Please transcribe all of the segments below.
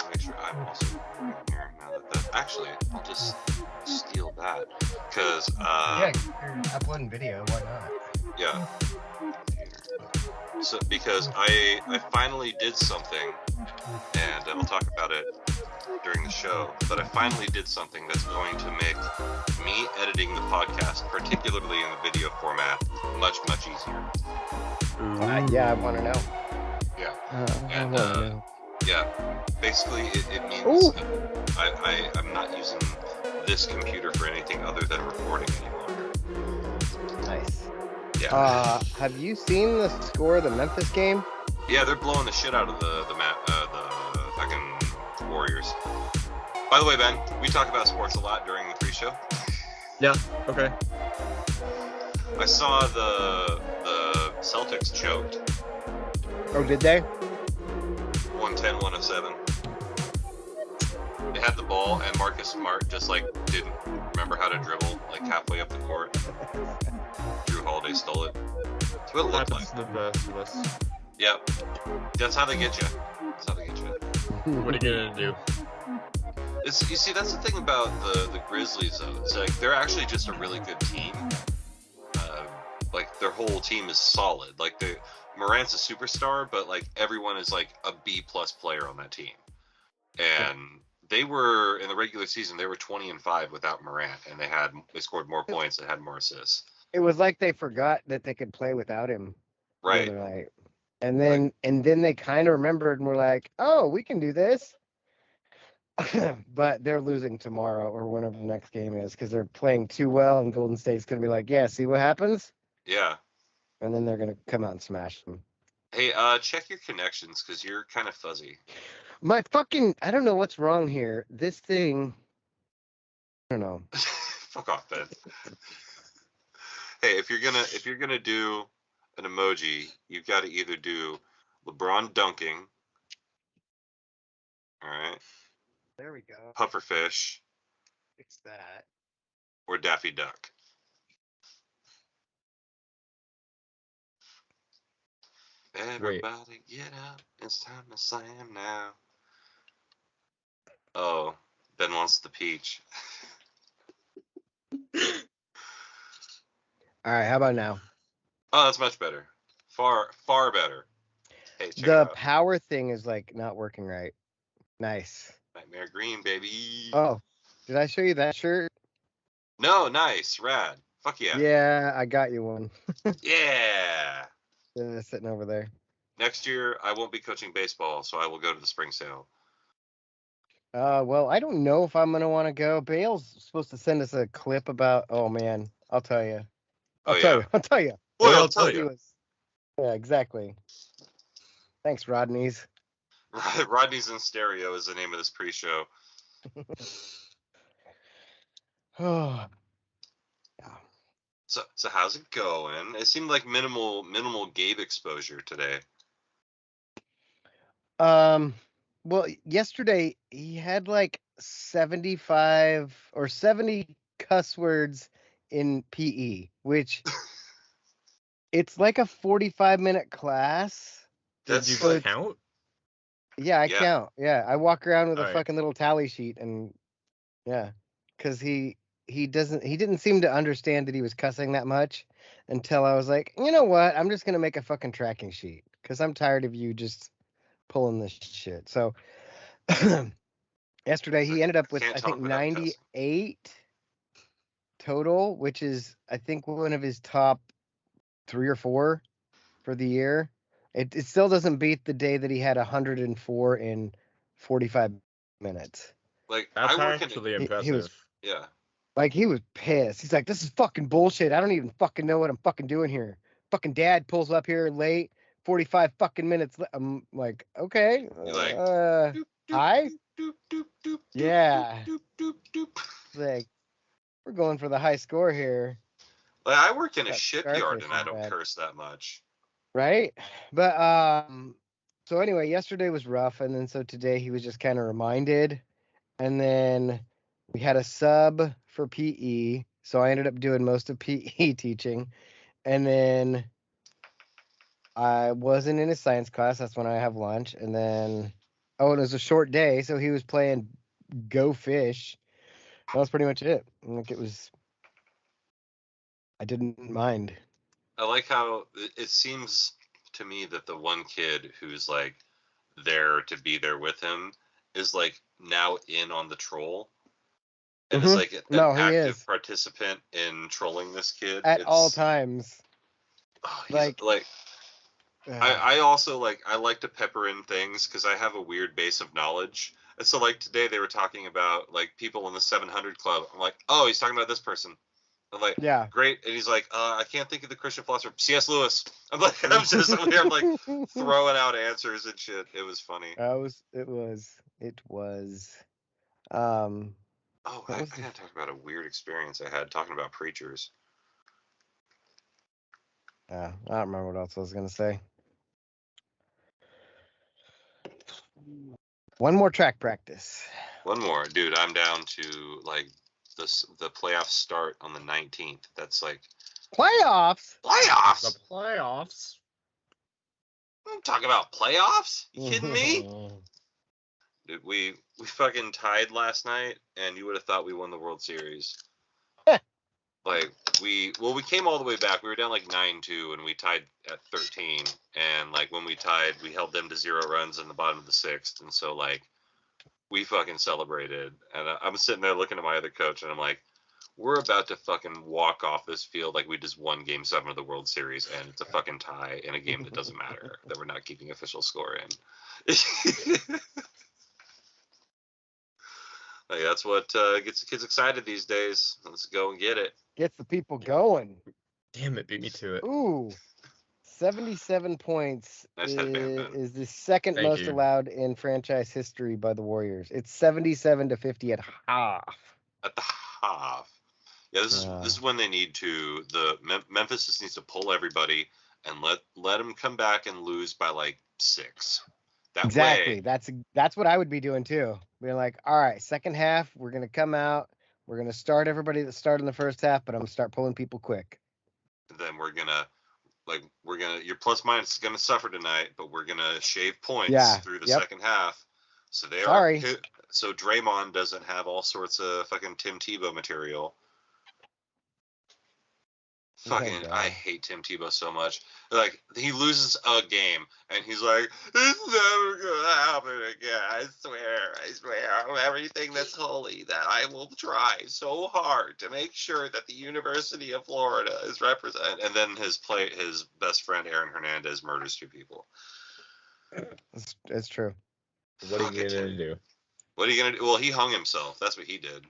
Make sure I'm also recording here. Now that actually, I'll just steal that because Yeah, you're uploading video. Why not? yeah. So because I finally did something, and I'll talk about it during the show. But I finally did something that's going to make me editing the podcast, particularly in the video format, much easier. Yeah, I want to know. Yeah. I want to know. Yeah, basically it means I'm not using this computer for anything other than recording any longer. Nice. Yeah. Have you seen the score of the Memphis game? Yeah, they're blowing the shit out of the fucking Warriors. By the way, Ben, we talk about sports a lot during the pre-show. Yeah. Okay. I saw the Celtics choked. Oh, did they? 110-107. They had the ball, and Marcus Smart just didn't remember how to dribble halfway up the court. Drew Holiday stole it. That's what it looked like. The best of us. Yep. That's how they get you. What are you gonna do? You see, that's the thing about the Grizzlies, though. It's they're actually just a really good team. Their whole team is solid. Morant's a superstar, but everyone is a B+ player on that team. And they were in the regular season. They were 20-5 without Morant, and they scored more points and had more assists. It was like they forgot that they could play without him. Right. Right. And then they kind of remembered and were like, "Oh, we can do this." But they're losing tomorrow or whenever the next game is because they're playing too well, and Golden State's gonna be like, "Yeah, see what happens." Yeah. And then they're gonna come out and smash them. Hey, check your connections because you're kind of fuzzy. I don't know what's wrong here. This thing, I don't know. Fuck off, Ben. Hey, if you're gonna do an emoji, you've got to either do LeBron dunking. All right. There we go. Pufferfish. Fix that. Or Daffy Duck. Everybody get up. It's time to slam now. Oh, Ben wants the peach. All right, how about now? Oh, that's much better. Far better. Hey, check it The out. power thing is not working right. Nice. Nightmare green, baby. Oh, did I show you that shirt? No, nice, rad. Fuck yeah. Yeah, I got you one. Yeah. Sitting over there. Next year, I won't be coaching baseball, so I will go to the spring sale. Well, I don't know if I'm gonna want to go. Bale's supposed to send us a clip about. Oh man, I'll tell you. I'll tell you. Boy, I'll tell you. Yeah, exactly. Thanks, Rodney's. Rodney's in Stereo is the name of this pre-show. Oh. So how's it going? It seemed like minimal Gabe exposure today. Well, yesterday he had 75 or 70 cuss words in PE, which it's like a 45-minute class. Did you count? Yeah, I count. Yeah, I walk around with a fucking little tally sheet, and yeah, because he didn't seem to understand that he was cussing that much until I was like, you know what? I'm just gonna make a fucking tracking sheet because I'm tired of you just pulling this shit. So yesterday he ended up with I think 98 total, which is I think one of his top 3 or 4 for the year. It still doesn't beat the day that he had 104 in 45 minutes. That's actually impressive. Yeah. He was pissed. He's like, this is fucking bullshit. I don't even fucking know what I'm fucking doing here. Fucking dad pulls up here late, 45 fucking minutes. I'm like, okay. Hi? Yeah. Like, we're going for the high score here. I work in a shipyard and I don't curse that much. Right? But, so anyway, yesterday was rough. And then so today he was just kind of reminded. And then we had a sub for PE. So I ended up doing most of PE teaching. And then I wasn't in his science class. That's when I have lunch. And then, and it was a short day, so he was playing Go Fish. That was pretty much it. Like it was, I didn't mind. I like how it seems to me that the one kid who's like there to be there with him is like now in on the troll and is like an active participant in trolling this kid at all times. Like I also I like to pepper in things because I have a weird base of knowledge. And so like today they were talking about like people in the 700 club. I'm like, oh, he's talking about this person. I'm like, yeah, great. And he's like, I can't think of the Christian philosopher. C.S. Lewis. I'm like, I'm just over here, I'm like throwing out answers and shit. It was funny. It was. Oh, I gotta talk about a weird experience I had talking about preachers. I don't remember what else I was gonna say. One more track practice. One more, dude. I'm down to like the playoffs start on the 19th. That's like playoffs. The playoffs. I'm talking about playoffs. You kidding me? Dude, we fucking tied last night, and you would have thought we won the World Series. Like we came all the way back. We were down like 9-2, and we tied at 13. And like when we tied, we held them to 0 runs in the bottom of the 6th, and so like we fucking celebrated. And I'm sitting there looking at my other coach, and I'm like, we're about to fucking walk off this field like we just won Game 7 of the World Series, and it's a fucking tie in a game that doesn't matter, that we're not keeping official score in. Like that's what gets the kids excited these days. Let's go and get it. Gets the people going. Damn it, beat me to it. Ooh. 77 points nice headband, is the second most allowed in franchise history by the Warriors. It's 77-50 at half. At the half. Yeah, this is when they need to. Memphis just needs to pull everybody and let them come back and lose by like 6. Exactly. That's what I would be doing too. Being like, all right, second half, we're gonna come out, we're gonna start everybody that started in the first half, but I'm gonna start pulling people quick. And then we're gonna your plus minus is gonna suffer tonight, but we're gonna shave points through the second half. So so Draymond doesn't have all sorts of fucking Tim Tebow material. Fucking, I hate Tim Tebow so much. Like, he loses a game, and he's like, it's never gonna happen again. I swear, everything that's holy, that I will try so hard to make sure that the University of Florida is represented. And then his best friend, Aaron Hernandez, murders 2 people. It's true. What are you gonna do? What are you gonna do? Well, he hung himself. That's what he did.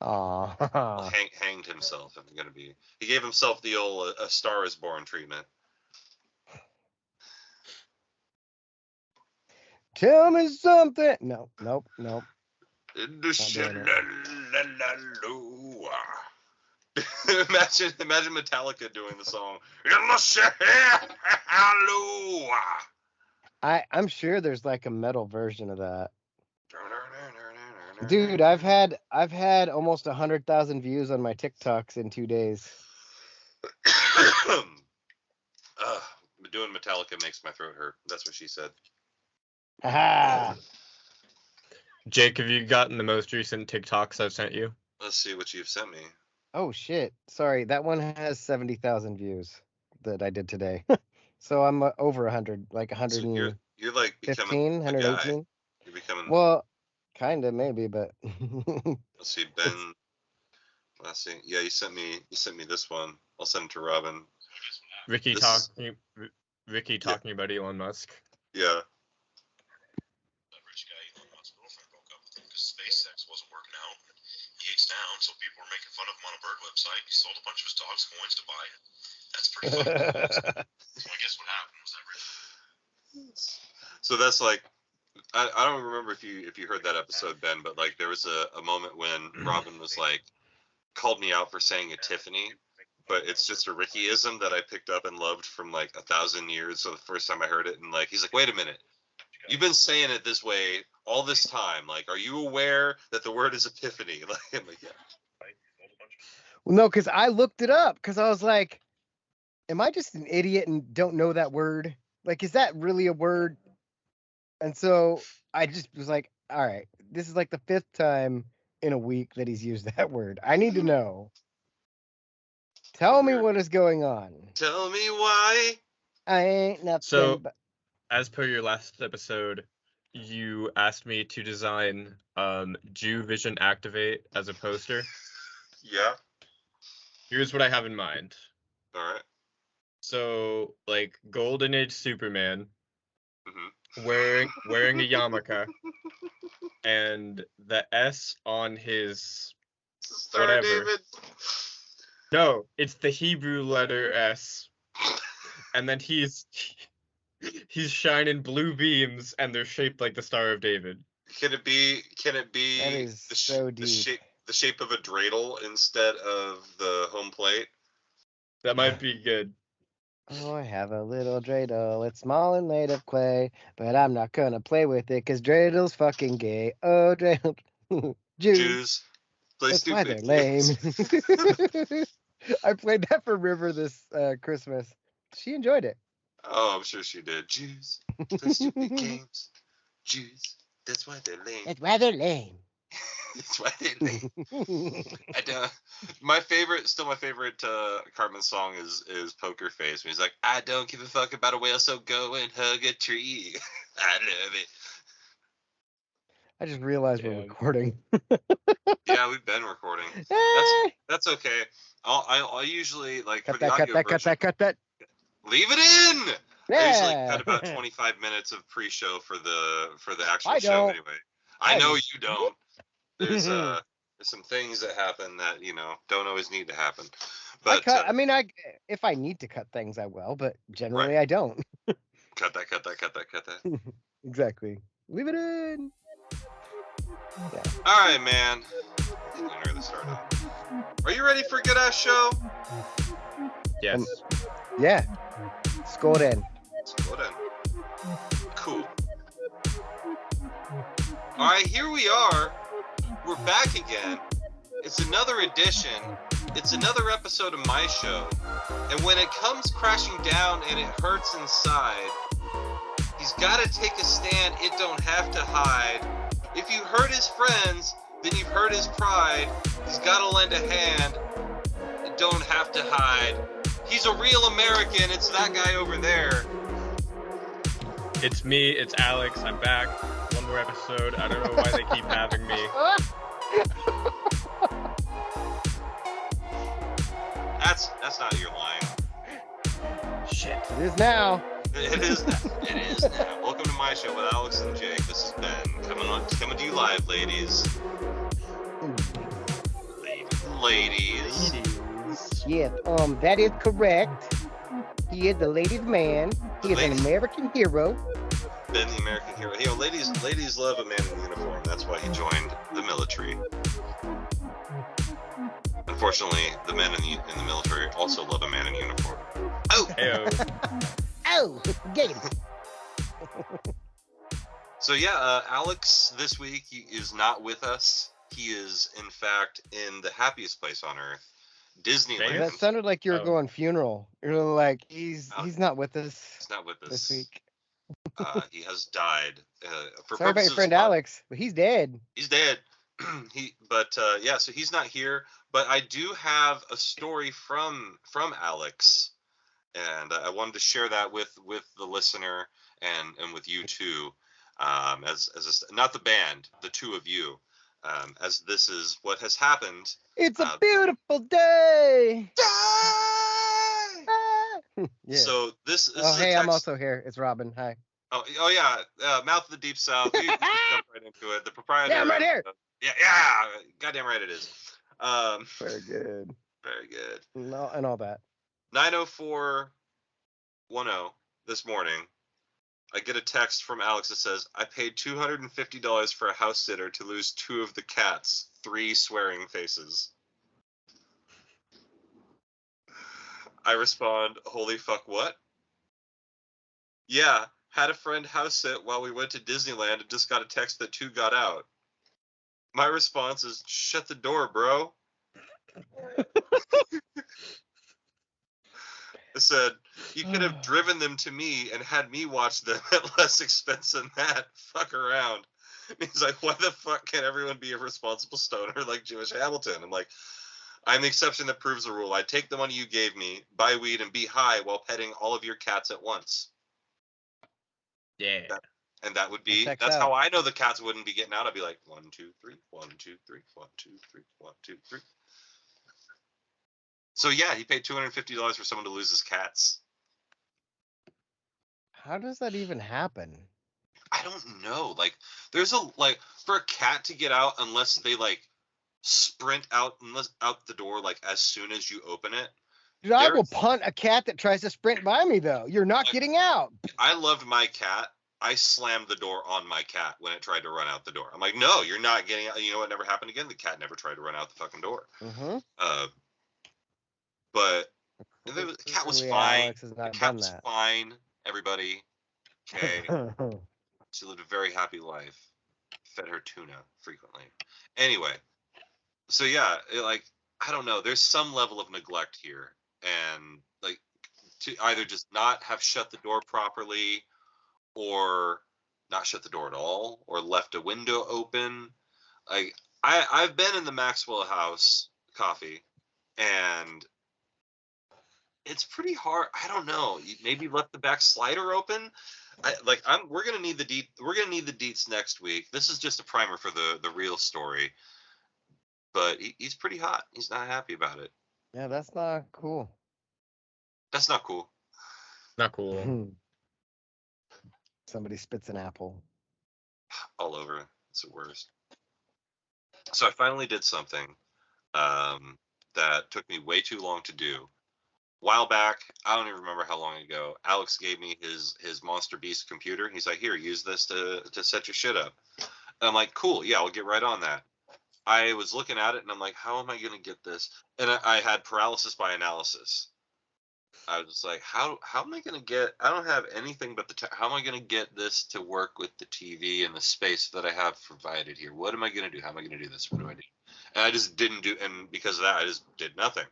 Aww. Hanged himself. He gave himself the old "A Star Is Born" treatment. Tell me something. Nope. In the imagine Metallica doing the song. In the I'm sure there's like a metal version of that. Dude, I've had almost 100,000 views on my TikToks in 2 days. Doing Metallica makes my throat hurt. That's what she said. Aha. Jake, have you gotten the most recent TikToks I've sent you? Let's see what you've sent me. Oh shit! Sorry, that one has 70,000 views that I did today. So I'm over 100, like 100. So you're like becoming 118. You're becoming. Well, kind of maybe, but. Let's see, Ben. Let's see. Yeah, you sent me this one. I'll send it to Robin. Ricky talking about Elon Musk. Yeah. That rich guy Elon Musk's girlfriend broke up with him because SpaceX wasn't working out. He hates down, so people were making fun of him on a bird website. He sold a bunch of his dogs coins to buy it. That's pretty funny. So I guess what happened was that rich. So that's like, I don't remember if you heard that episode, Ben, but like there was a moment when Robin was like, called me out for saying a Tiffany, but it's just a Rickyism that I picked up and loved from like 1,000 years. So the first time I heard it, and like he's like, wait a minute, you've been saying it this way all this time. Like, are you aware that the word is epiphany? Like, I'm like, yeah. Well, no, because I looked it up because I was like, am I just an idiot and don't know that word? Like, is that really a word? And so I just was like, all right, this is like the 5th time in a week that he's used that word. I need to know. Tell me what is going on. Tell me why. I ain't nothing So, but... as per your last episode, you asked me to design Jew Vision Activate as a poster. Yeah. Here's what I have in mind. All right. So, like, Golden Age Superman Mm-hmm. wearing a yarmulke, and the S on his Star whatever. David. No, it's the Hebrew letter S, and then he's shining blue beams, and they're shaped like the Star of David. Can it be That is so deep. the shape of a dreidel instead of the home plate? That might be good. Oh, I have a little dreidel. It's small and made of clay, but I'm not gonna play with it because dreidels fucking gay. Oh, dreidel. Jews. Play That's why stupid they're lame. games. I played that for River this Christmas. She enjoyed it. Oh, I'm sure she did. Jews play stupid games. Jews. That's why they're lame. That's why they're lame. That's why they're lame. I don't. My favorite Cartman song is Poker Face. When he's like, I don't give a fuck about a whale, so go and hug a tree. I love it. I just realized we're recording. Yeah, we've been recording. That's okay. I'll usually like Cut for the that, audio version. cut that. Leave it in. Yeah. I usually cut about 25 minutes of pre-show for the actual show don't. anyway. I know you don't. There's some things that happen that don't always need to happen. But if I need to cut things, I will. But generally, I don't. Cut that. Exactly. Leave it in. Yeah. All right, man. Are you ready for a good ass show? Yes. Yeah. Scored in. Cool. All right, here we are. We're back again. It's another edition. It's another episode of my show. And when it comes crashing down and it hurts inside, he's got to take a stand. It don't have to hide. If you hurt his friends, then you've hurt his pride. He's got to lend a hand. It don't have to hide. He's a real American. It's that guy over there. It's me. It's Alex. I'm back. One more episode. I don't know why they keep having me. That's not your line. Shit. It is now. It is now. Welcome to my show with Alex and Jake. This is Ben coming to you live, ladies. Ladies. Yes, that is correct. He is the ladies' man. He is an American hero. Ben, the American hero. Ladies love a man in uniform. That's why he joined the military. Unfortunately, the men in the military also love a man in uniform. Oh! Heyo. Oh, get him. So yeah, Alex this week is not with us. He is, in fact, in the happiest place on earth, Disneyland. That sounded like you were going funeral. You're like, he's not with us. He's not with us this week. He has died. Sorry about your friend Alex, but he's dead. He's dead. So he's not here. But I do have a story from Alex, and I wanted to share that with the listener and with you too, not the band, the two of you, as this is what has happened. It's a beautiful day. Yeah. So this is. Oh, hey, I'm also here. It's Robin. Hi. Oh yeah, Mouth of the Deep South. You jump right into it. The proprietor. Yeah, I'm right here. Yeah, goddamn right it is. Very good. Very good. No, and all that. 9:04:10 this morning, I get a text from Alex that says, I paid $250 for a house sitter to lose 2 of the cats. 3 swearing faces. I respond, holy fuck, what? Yeah, had a friend house sit while we went to Disneyland and just got a text that 2 got out. My response is, shut the door, bro. I said, you could have driven them to me and had me watch them at less expense than that. Fuck around. And he's like, why the fuck can't everyone be a responsible stoner like Jewish Hamilton? I'm like, I'm the exception that proves the rule. I take the money you gave me, buy weed, and be high while petting all of your cats at once. Yeah. And that would be, checks that's out. how I know the cats wouldn't be getting out. I'd be like, 1, 2, 3, 1, 2, 3, 1, 2, 3, 1, 2, 3. So yeah, he paid $250 for someone to lose his cats. How does that even happen? I don't know. Like, there's for a cat to get out unless they like sprint out the door like as soon as you open it. Dude, I will punt a cat that tries to sprint by me, though. You're not getting out. I loved my cat. I slammed the door on my cat when it tried to run out the door. I'm like, no, you're not getting out. You know what never happened again? The cat never tried to run out the fucking door. Mm-hmm. But the cat was fine. The cat was fine, everybody. Okay. She lived a very happy life. Fed her tuna frequently. Anyway, so yeah, I don't know. There's some level of neglect here. And like to either just not have shut the door properly or not shut the door at all or left a window open. Like I've been in the Maxwell house coffee and it's pretty hard. I don't know. Maybe left the back slider open. We're gonna need the deets next week. This is just a primer for the real story. But he's pretty hot. He's not happy about it. Yeah, that's not cool. That's not cool. Not cool. Somebody spits an apple. All over. It's the worst. So I finally did something that took me way too long to do. A while back, I don't even remember how long ago, Alex gave me his Monster Beast computer. He's like, here, use this to set your shit up. And I'm like, cool, yeah, I'll get right on that. I was looking at it and I'm like, how am I going to get this? And I had paralysis by analysis. I was just like, how am I going to get, I don't have anything but how am I going to get this to work with the TV and the space that I have provided here? What am I going to do? How am I going to do this? What do I do? And I just didn't do, and because of that, I just did nothing.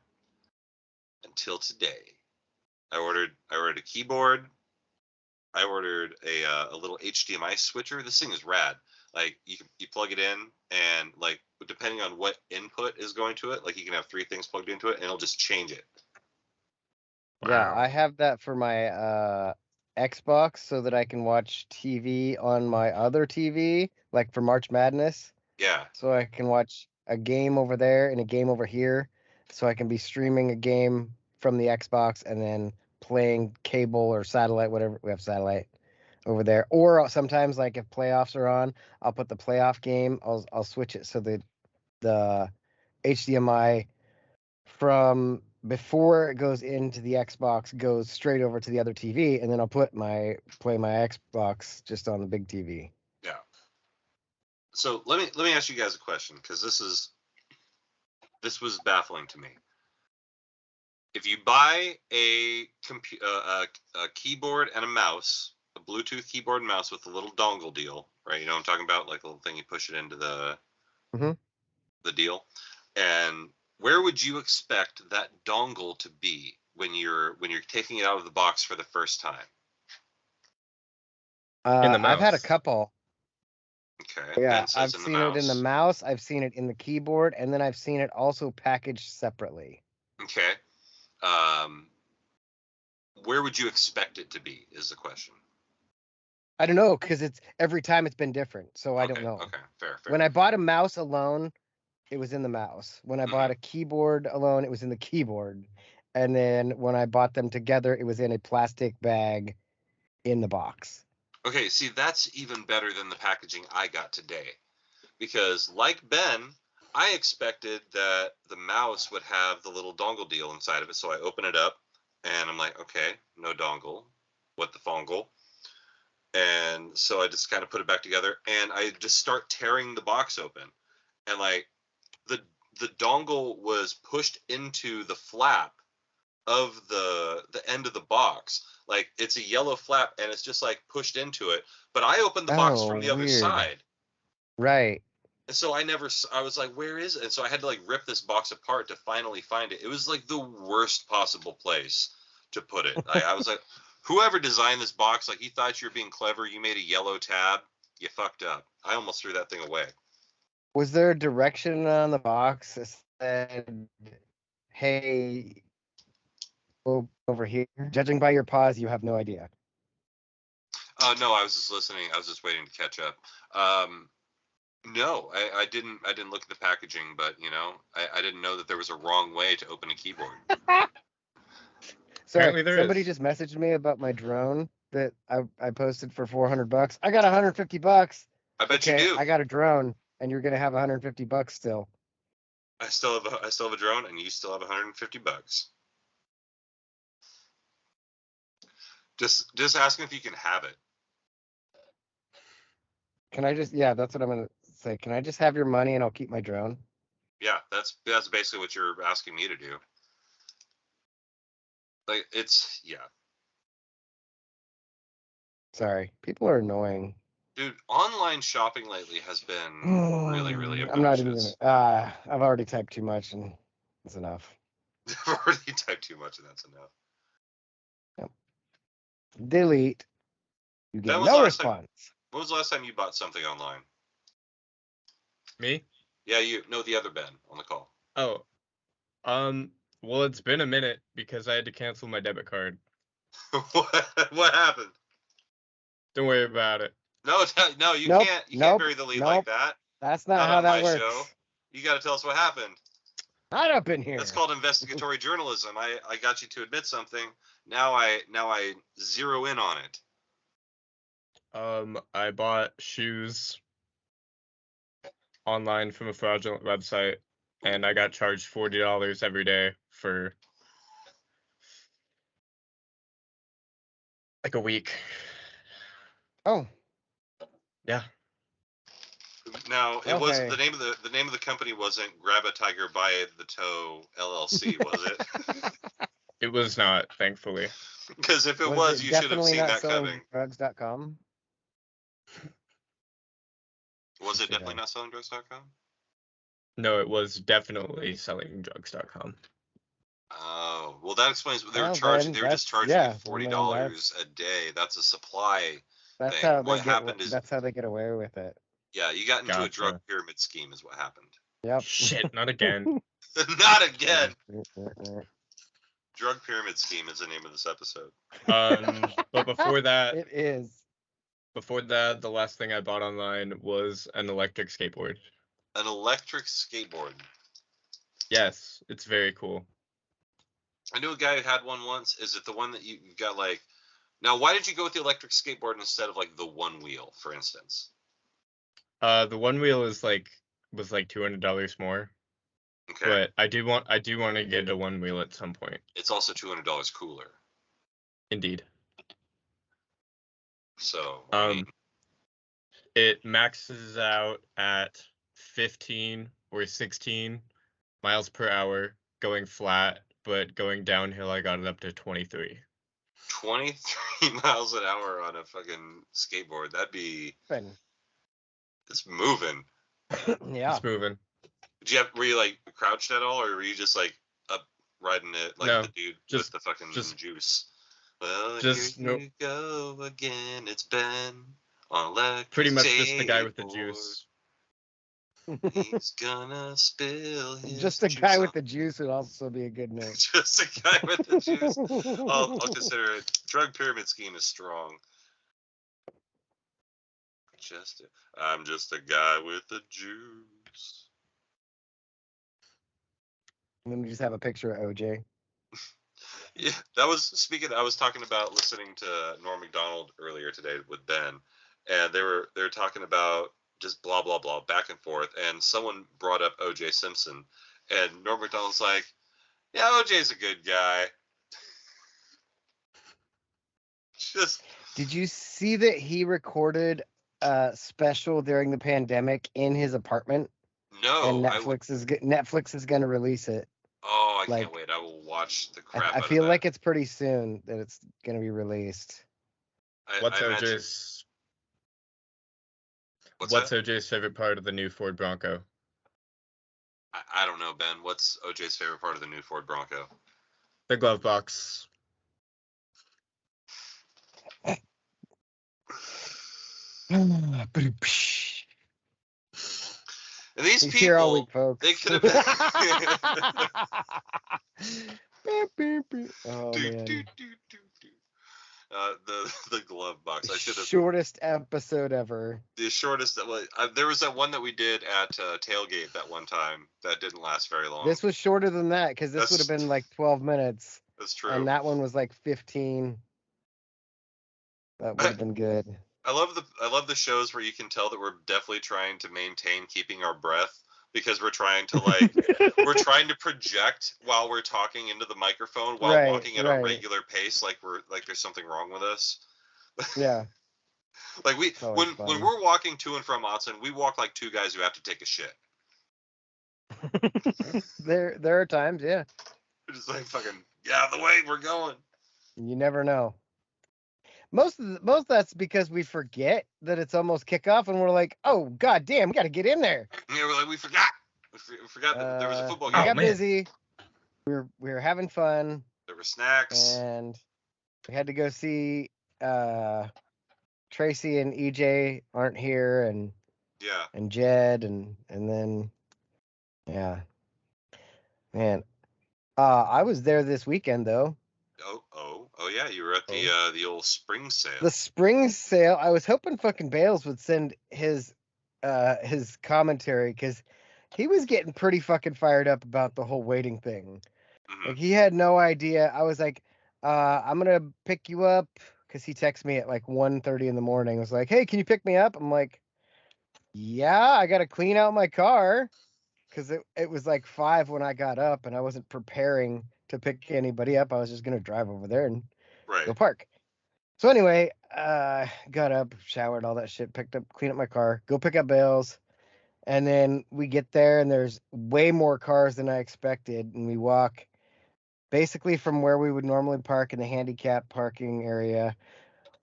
Until today. I ordered a keyboard. I ordered a little HDMI switcher. This thing is rad. Like you plug it in and like depending on what input is going to it, like you can have 3 things plugged into it and it'll just change it. Wow. Yeah, I have that for my Xbox so that I can watch TV on my other TV, like for March Madness. Yeah. So I can watch a game over there and a game over here. So I can be streaming a game from the Xbox and then playing cable or satellite, whatever. We have satellite over there. Or sometimes, like if playoffs are on, I'll put the playoff game. I'll switch it so that the HDMI from before it goes into the Xbox goes straight over to the other TV, and then I'll play my Xbox just on the big TV. Yeah. So let me ask you guys a question because this was baffling to me. If you buy a keyboard and a mouse, a Bluetooth keyboard and mouse with a little dongle deal, right? You know what I'm talking about? Like a little thing you push it into the deal. And where would you expect that dongle to be when you're taking it out of the box for the first time? In the mouse. I've had a couple. Okay. Yeah, I've seen it in the mouse. I've seen it in the keyboard, and then I've seen it also packaged separately. Okay. Where would you expect it to be is the question. I don't know, because it's every time it's been different, so I don't know. Okay, fair. When I bought a mouse alone, it was in the mouse. When I bought a keyboard alone, it was in the keyboard. And then when I bought them together, it was in a plastic bag in the box. Okay, see, that's even better than the packaging I got today. Because like Ben, I expected that the mouse would have the little dongle deal inside of it. So I open it up and I'm like, okay, no dongle. What the fongle? And so I just kind of put it back together and I just start tearing the box open. And like the dongle was pushed into the flap of the end of the box. Like it's a yellow flap and it's just like pushed into it. But I opened the box from the other side. Right. And so I was like, where is it? And so I had to like rip this box apart to finally find it. It was like the worst possible place to put it. I was like, whoever designed this box, like, you thought you were being clever. You made a yellow tab. You fucked up. I almost threw that thing away. Was there a direction on the box that said, hey, go over here? Judging by your pause, you have no idea. Oh, no, I was just listening. I was just waiting to catch up. No, I didn't look at the packaging, but, you know, I didn't know that there was a wrong way to open a keyboard. Apparently Sorry, there somebody is. just messaged me about my drone that I posted for $400. I got $150. I bet you Okay, do. I got a drone, and you're gonna have $150 still. I still have a drone, and you still have $150. Just ask him if you can have it. Can I just? Yeah, that's what I'm gonna say. Can I just have your money and I'll keep my drone? Yeah, that's basically what you're asking me to do. Like, it's, yeah. Sorry, people are annoying. Dude, online shopping lately has been really, really I'm not even obnoxious. gonna. I've already typed too much and it's enough. I've already typed too much, and that's enough. Delete. You get When was no the last time- response. When was the last time you bought something online? Me? Yeah, the other Ben on the call. Oh. Well, it's been a minute because I had to cancel my debit card. What happened? Don't worry about it. No, you Nope, can't. You nope, can't bury the lead like nope. that. That's not Not how on that my works. show. You got to tell us what happened. Not up in here. That's called investigatory journalism. I got you to admit something. Now I zero in on it. I bought shoes online from a fraudulent website, and I got charged $40 every day for like a week. Oh, Yeah. Now, it Well, was hey. the name of the company wasn't Grab a Tiger by the Toe LLC, was it? It was not, thankfully. Because if it was, you should have definitely seen not that selling coming. drugs.com? Was it Should definitely have. not selling-drugs.com? No, it was definitely sellinggdrugs.com. Oh, well, that explains what they were Well, charging. then They were just that's- charging yeah, you I mean, $40 a day. That's a supply That's thing. how What happened is, that's how they get away with it. yeah, you got into a drug Gotcha. pyramid scheme, is what happened. Yep. Shit, not again. Not again. Drug pyramid scheme is the name of this episode. But before that, It is. the last thing I bought online was an electric skateboard. An electric skateboard. Yes, it's very cool. I knew a guy who had one once. Is it the one that you got like? Now, why did you go with the electric skateboard instead of like the one wheel, for instance? The one wheel was like $200 more. Okay. But I do want to get a one wheel at some point. It's also $200 cooler. Indeed. So it maxes out at 15 or 16 miles per hour going flat, but going downhill I got it up to 23. 23 miles an hour on a fucking skateboard. That'd be. Fun. It's moving. Yeah. It's moving. Were you like crouched at all, or were you just like up riding it like No, the dude just- with the fucking just- juice? Well, just- here nope. you go again. It's Ben on electric Pretty much just the guy with the skateboard. juice. He's gonna spill his Just a juice guy on- with the juice would also be a good name. Just a guy with the juice. I'll consider it. Drug pyramid scheme is strong. I'm just a guy with the juice. And then we just have a picture of OJ. Yeah, I was talking about listening to Norm Macdonald earlier today with Ben, and they were talking about just blah blah blah back and forth, and someone brought up OJ Simpson, and Norm Macdonald's like, yeah, OJ's a good guy. Just Did you see that he recorded a special during the pandemic in his apartment? no. And Netflix is going to release it. I like- can't wait. I will watch the crap I out feel of that. like it's pretty soon that it's going to be released. What's I imagine- OJ's What's What's that? OJ's favorite part of the new Ford Bronco? I don't know, Ben. What's OJ's favorite part of the new Ford Bronco? The glove box. And these He's people, here all week, folks. they could have been. Oh man. The glove box. I should have. Shortest episode ever. The shortest that was. There was that one that we did at Tailgate that one time that didn't last very long. This was shorter than that because this would have been like 12 minutes. That's true. And that one was like 15. That would have been good. I love the shows where you can tell that we're definitely trying to maintain keeping our breath because we're trying to we're trying to project while we're talking into the microphone while walking at a regular pace like there's something wrong with us. Yeah. Like when we're walking to and from Autzen, we walk like two guys who have to take a shit. There are times, yeah. We're just like fucking get out of the way, we're going. You never know. Most of that's because we forget that it's almost kickoff, and we're like, "Oh god damn, we got to get in there." Yeah, we're like, we forgot that there was a football game. We got busy. We were having fun. There were snacks, and we had to go see. Tracy and EJ aren't here, and Jed, and then man, I was there this weekend though. Oh yeah, you were at the old spring sale. The spring sale. I was hoping fucking Bales would send his commentary because he was getting pretty fucking fired up about the whole waiting thing. Mm-hmm. Like he had no idea. I was like, I'm gonna pick you up because he texted me at like 1:30 in the morning. I was like, hey, can you pick me up? I'm like, yeah, I gotta clean out my car because it was like 5 when I got up and I wasn't preparing to pick anybody up. I was just gonna drive over there and go park. So anyway, got up, showered, all that shit, cleaned up my car, go pick up Bales, and then we get there and there's way more cars than I expected, and we walk basically from where we would normally park in the handicap parking area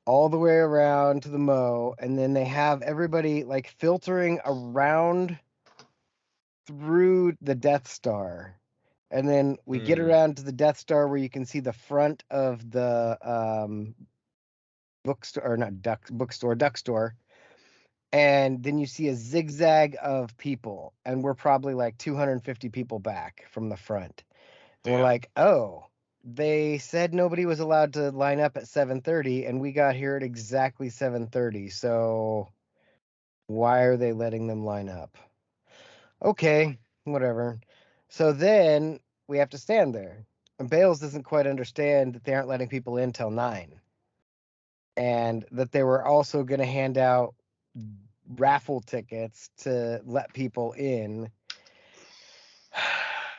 all the way around to the Mo, and then they have everybody like filtering around through the Death Star. And then we get around to the Death Star where you can see the front of the duck store. And then you see a zigzag of people, and we're probably like 250 people back from the front. And we're like, oh, they said nobody was allowed to line up at 7:30, and we got here at exactly 7:30. So why are they letting them line up? Okay, whatever. So then we have to stand there. And Bales doesn't quite understand that they aren't letting people in till 9. And that they were also going to hand out raffle tickets to let people in.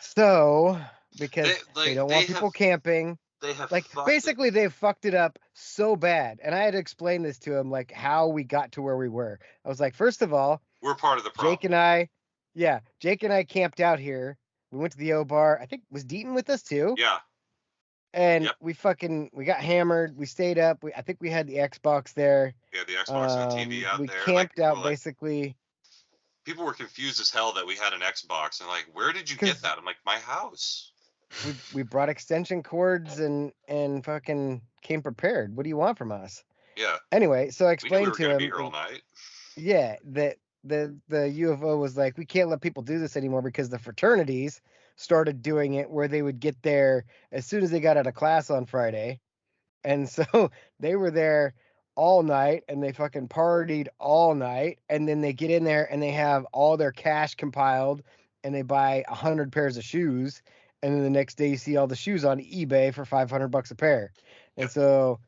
So, because they don't want people camping. Basically they've fucked it up so bad. And I had to explain this to him, like how we got to where we were. I was like, first of all, we're part of the problem. Jake and I camped out here. We went to the O Bar. I think was Deaton with us too. Yeah. And we got hammered. We stayed up. I think we had the Xbox there. Yeah, the Xbox and the TV out there. We camped out basically. People were confused as hell that we had an Xbox and like, where did you get that? I'm like, my house. We brought extension cords and fucking came prepared. What do you want from us? Yeah. Anyway, so I explained to him. Be here all night. Yeah, that the UFO was like, we can't let people do this anymore because the fraternities started doing it where they would get there as soon as they got out of class on Friday. And so they were there all night and they fucking partied all night. And then they get in there and they have all their cash compiled and they buy 100 pairs of shoes. And then the next day you see all the shoes on eBay for $500 a pair. And so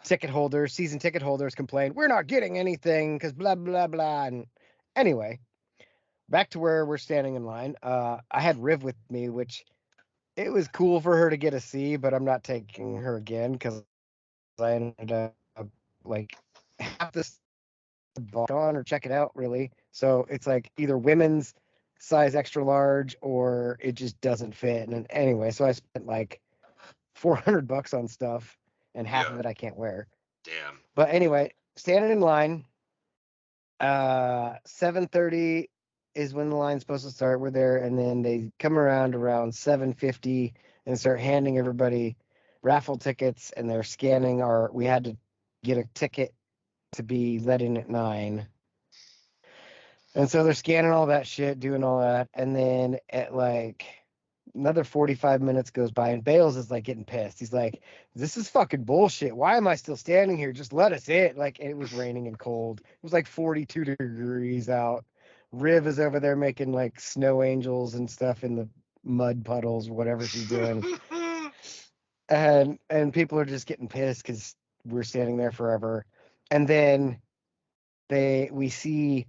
season ticket holders complain, we're not getting anything because blah, blah, blah. And anyway, back to where we're standing in line. I had Riv with me, which it was cool for her to get a C, but I'm not taking her again because I ended up like have this on or check it out really. So it's like either women's size extra large or it just doesn't fit. And anyway, so I spent like $400 on stuff and half of it I can't wear. Damn. But anyway, standing in line, 7:30 is when the line's supposed to start. We're there, and then they come around 7:50 and start handing everybody raffle tickets, and they're scanning we had to get a ticket to be let in at 9. And so they're scanning all that shit, doing all that. And then at like another 45 minutes goes by and Bales is like getting pissed. He's like, this is fucking bullshit. Why am I still standing here? Just let us in. Like, it was raining and cold. It was like 42 degrees out. Riv is over there making like snow angels and stuff in the mud puddles, whatever she's doing. And people are just getting pissed because we're standing there forever. And then we see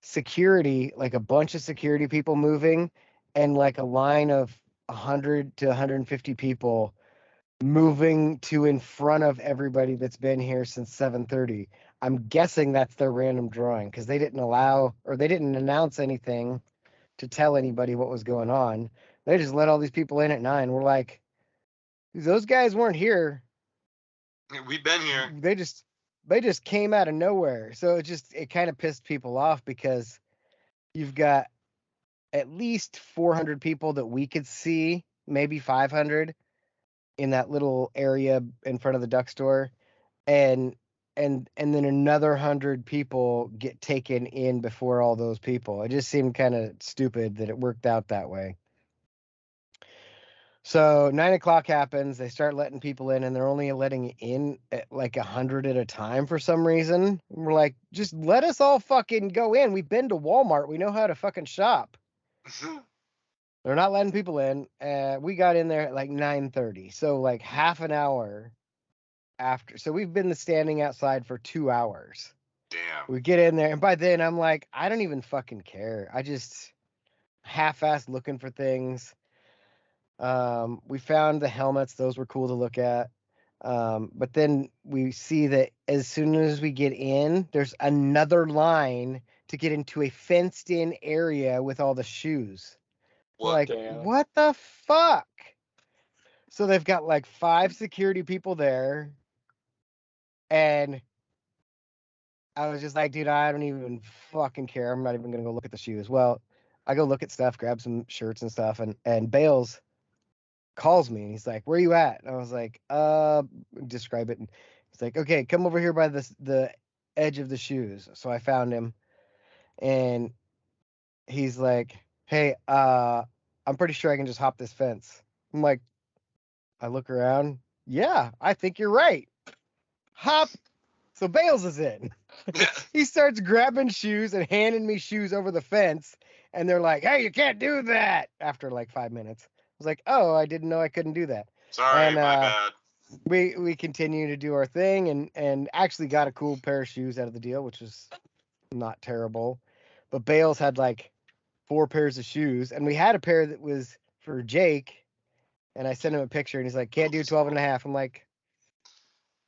security, like a bunch of security people moving, and like a line of 100 to 150 people moving to in front of everybody that's been here since 7:30. I'm guessing that's their random drawing because they didn't announce anything to tell anybody what was going on. They just let all these people in at 9. We're like, those guys weren't here. We've been here. They just came out of nowhere. So it kind of pissed people off because you've got at least 400 people that we could see, maybe 500 in that little area in front of the duck store, and then another 100 people get taken in before all those people. It just seemed kind of stupid that it worked out that way. So 9 o'clock happens. They start letting people in, and they're only letting in at like 100 at a time for some reason. And we're like, just let us all fucking go in. We've been to Walmart. We know how to fucking shop. They're not letting people in. We got in there at like 9:30. So like half an hour after. So we've been standing outside for 2 hours. Damn. We get in there, and by then I'm like, I don't even fucking care. I just half-assed looking for things. We found the helmets. Those were cool to look at. But then we see that as soon as we get in, there's another line to get into a fenced-in area with all the shoes. What? What the fuck? So they've got like 5 security people there. And I was just like, dude, I don't even fucking care. I'm not even going to go look at the shoes. Well, I go look at stuff, grab some shirts and stuff. And Bales calls me and he's like, where are you at? And I was like, describe it. And he's like, okay, come over here by the edge of the shoes. So I found him and he's like, hey, I'm pretty sure I can just hop this fence. I'm like, I look around. Yeah, I think you're right. Hop. So Bales is in. He starts grabbing shoes and handing me shoes over the fence. And they're like, hey, you can't do that. After like 5 minutes. I was like, oh, I didn't know I couldn't do that. Sorry, And, my bad. We continue to do our thing and actually got a cool pair of shoes out of the deal, which was not terrible. But Bales had like 4 pairs of shoes. And we had a pair that was for Jake. And I sent him a picture and he's like, can't do 12 and a half. I'm like,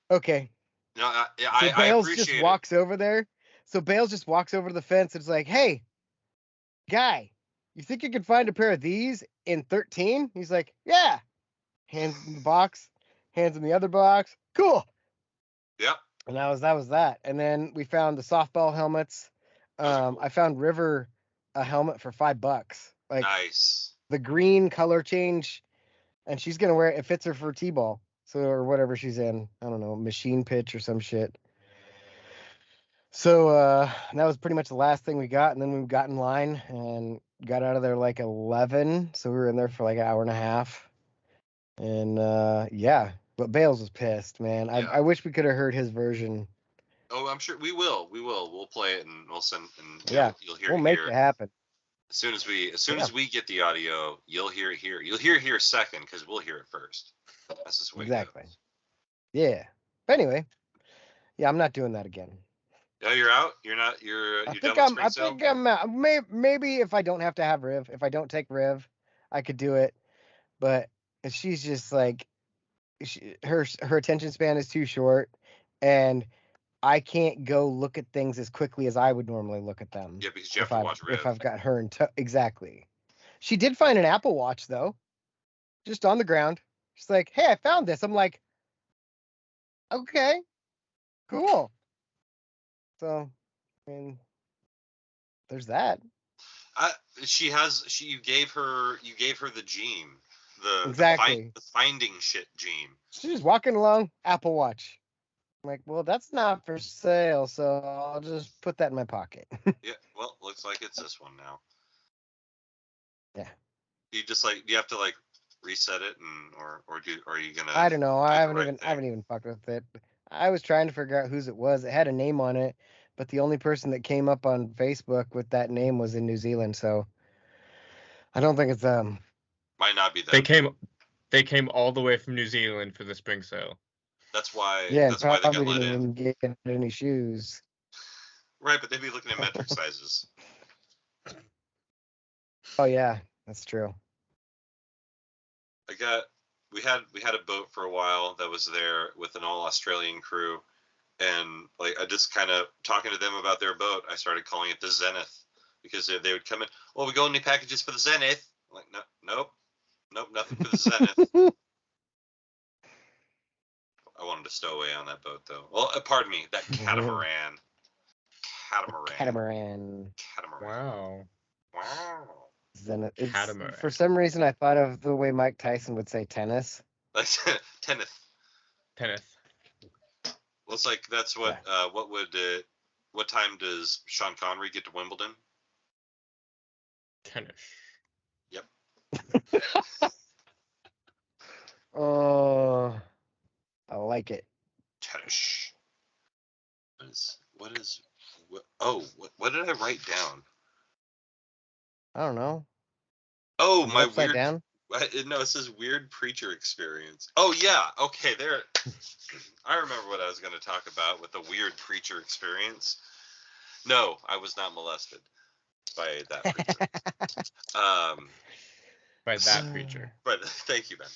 okay. No, So I Bales appreciate just it. walks over there. So Bales just walks over to the fence and is like, hey, guy, you think you could find a pair of these in 13? He's like, yeah. Hands him the box, hands him the other box. Cool. Yep. And that was that. And then we found the softball helmets. Cool. I found River a helmet for $5. Like Nice. the green color change, and she's gonna wear it. It fits her for T-ball. So, or whatever she's in. I don't know, machine pitch or some shit. So that was pretty much the last thing we got. And then we got in line and got out of there like 11. So we were in there for like an hour and a half. And yeah, but Bales was pissed, man. Yeah. I wish we could have heard his version. Oh, I'm sure we will. We'll play it and we'll send and Yeah, you'll hear we'll it make here. it happen. As soon as we get the audio, you'll hear it here. You'll hear it here second because we'll hear it first. That's just the way Exactly. it goes. Yeah. But anyway, yeah, I'm not doing that again. Oh, you're out. You're not. You're done with spring sale? think I'm out. Maybe if I don't have to have Riv, if I don't take Riv, I could do it. But she's just like, her attention span is too short, and I can't go look at things as quickly as I would normally look at them. Yeah, because you have to watch Riv. If I've got her in exactly. She did find an Apple Watch though, just on the ground. She's like, "Hey, I found this." I'm like, "Okay, cool." So, I mean, there's that. You gave her the gene, Exactly. the finding shit gene. She's just walking along, Apple Watch. I'm like, well, that's not for sale, so I'll just put that in my pocket. Yeah, well, looks like it's this one now. Yeah. You just like you have to like reset it and or are you gonna I don't know. I do the right haven't thing? even fucked with it. I was trying to figure out whose it was. It had a name on it, but the only person that came up on Facebook with that name was in New Zealand, so I don't think it's them. Might not be them. They came all the way from New Zealand for the spring sale. That's why Yeah, and they got probably let didn't in. even get any shoes. Right, but they'd be looking at metric sizes. Oh yeah, that's true. We had a boat for a while that was there with an all Australian crew, and like I just kind of talking to them about their boat, I started calling it the Zenith because they would come in. Well, we got any packages for the Zenith? I'm like, nope, nothing for the Zenith. I wanted to stow away on that boat though. Well, pardon me, that catamaran. Catamaran. Wow. Zenith. Catamaran. For some reason I thought of the way Mike Tyson would say tennis. Like Tennis. Well, it's like that's what. Yeah. What time does Sean Connery get to Wimbledon? Tennis. Yep. Oh, I like it. Tennis. What did I write down? I don't know. Oh, Is it my upside weird. down? No, it says weird preacher experience. Oh yeah, okay, there. I remember what I was going to talk about with the weird preacher experience. No, I was not molested by that preacher. By that preacher. But thank you, Ben.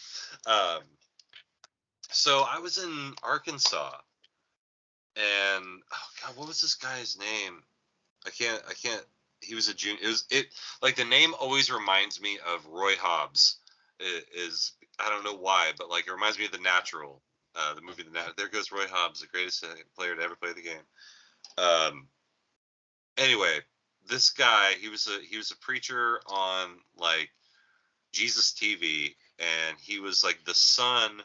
So I was in Arkansas, and oh god, what was this guy's name? I can't. He was a junior. It like the name always reminds me of Roy Hobbs. It is I don't know why, but like it reminds me of The Natural, the movie The Natural. There goes Roy Hobbs, the greatest player to ever play the game. Anyway, this guy he was a preacher on like Jesus TV, and he was like the son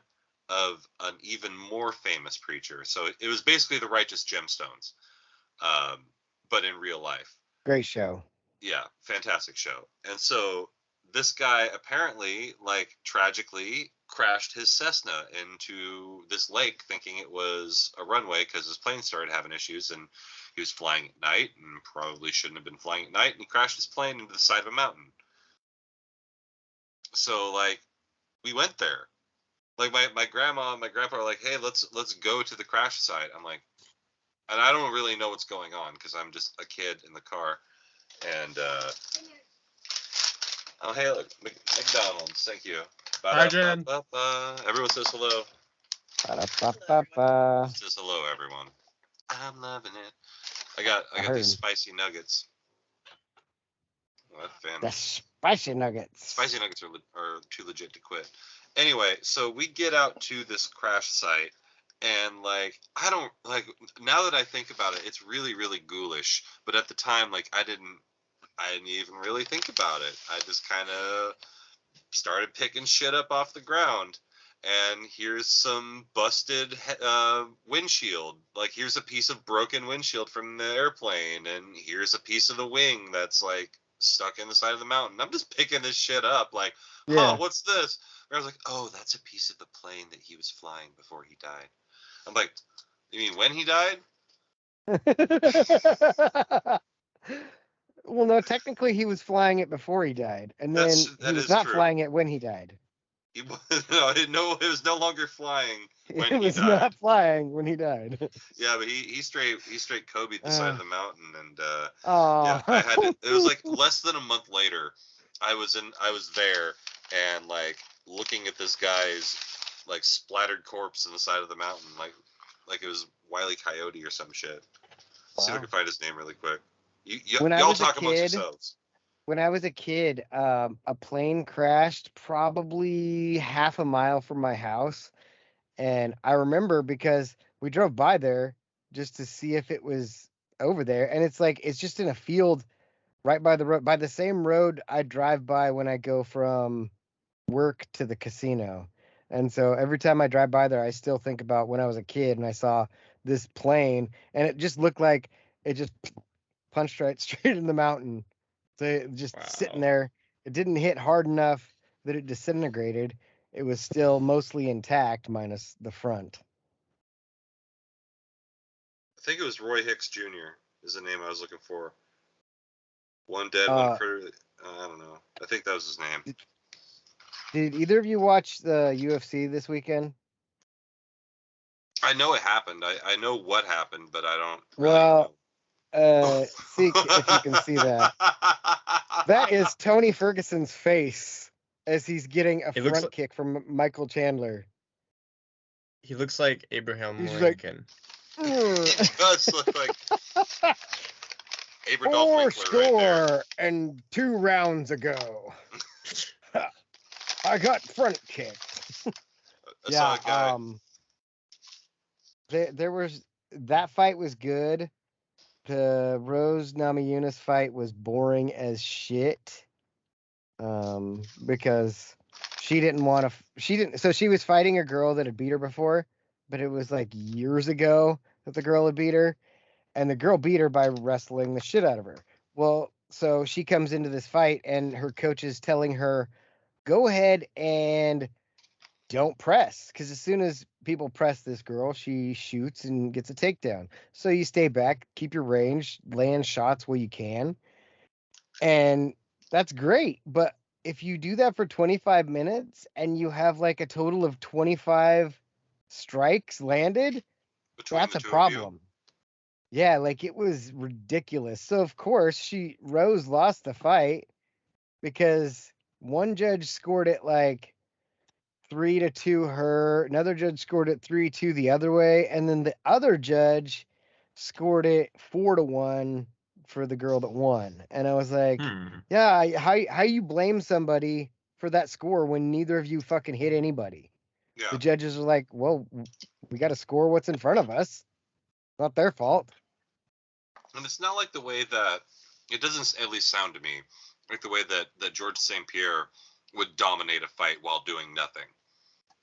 of an even more famous preacher. So it was basically the Righteous Gemstones, but in real life. Great show. Yeah, fantastic show. And so this guy apparently, like, tragically crashed his Cessna into this lake thinking it was a runway because his plane started having issues, and he was flying at night and probably shouldn't have been flying at night, and he crashed his plane into the side of a mountain. So, like, we went there. Like, my grandma and my grandpa are like, hey, let's go to the crash site. I'm like, and I don't really know what's going on because I'm just a kid in the car. And oh hey, look, McDonald's, thank you. Hi, Jen. Everyone says hello. Ba-da-ba-ba-ba. Says hello, everyone. I'm loving it. I got these spicy nuggets. The spicy nuggets. Spicy nuggets are too legit to quit. Anyway, so we get out to this crash site, and like I don't like now that I think about it, it's really really ghoulish. But at the time, like I didn't even really think about it. I just kind of started picking shit up off the ground. And here's some busted windshield. Like, here's a piece of broken windshield from the airplane. And here's a piece of the wing that's, like, stuck in the side of the mountain. I'm just picking this shit up. Like, Yeah. What's this? And I was like, oh, that's a piece of the plane that he was flying before he died. I'm like, you mean when he died? Well, no, technically he was flying it before he died, and then he was not flying it when he died. It was no longer flying when it was he died. not flying when he died. Yeah, but he straight Kobe'd the side of the mountain, and yeah, I had to, it was like less than a month later. I was there, and like looking at this guy's like splattered corpse in the side of the mountain, like it was Wile E. Coyote or some shit. Wow. See if I can find his name really quick. Y'all talk amongst yourselves. When I was a kid, a plane crashed probably half a mile from my house. And I remember because we drove by there just to see if it was over there. And it's like, it's just in a field right by the road, by the same road I drive by when I go from work to the casino. And so every time I drive by there, I still think about when I was a kid and I saw this plane, and it just looked like it just punched right straight in the mountain. So it just sitting there. It didn't hit hard enough that it disintegrated. It was still mostly intact, minus the front. I think it was Roy Hicks Jr. is the name I was looking for. One dead, one critter. I don't know. I think that was his name. Did either of you watch the UFC this weekend? I know it happened. I know what happened, but I don't really know. See if you can see that. That is Tony Ferguson's face as he's getting a front kick from Michael Chandler. He looks like Abraham He's Lincoln. He does look like Abraham 4 Winkler score right there. and 2 rounds ago. I got front kicked. Saw a guy. There was that fight was good. The Rose Namajunas fight was boring as shit. Because she didn't want to. So she was fighting a girl that had beat her before, but it was like years ago that the girl had beat her, and the girl beat her by wrestling the shit out of her. Well, so she comes into this fight, and her coach is telling her, "Go ahead and don't press, because as soon as people press this girl, she shoots and gets a takedown. So you stay back, keep your range, land shots where you can, and that's great. But if you do that for 25 minutes and you have like a total of 25 strikes landed, that's a problem. Yeah, like it was ridiculous. So of course Rose lost the fight because one judge scored it like 3-2 her, another judge scored it 3-2 the other way, and then the other judge scored it 4-1 for the girl that won. And I was like, yeah, how you blame somebody for that score when neither of you fucking hit anybody? Yeah. The judges are like, well, we got to score what's in front of us. Not their fault. And it's not like the way that, it doesn't at least sound to me like the way that George St. Pierre would dominate a fight while doing nothing.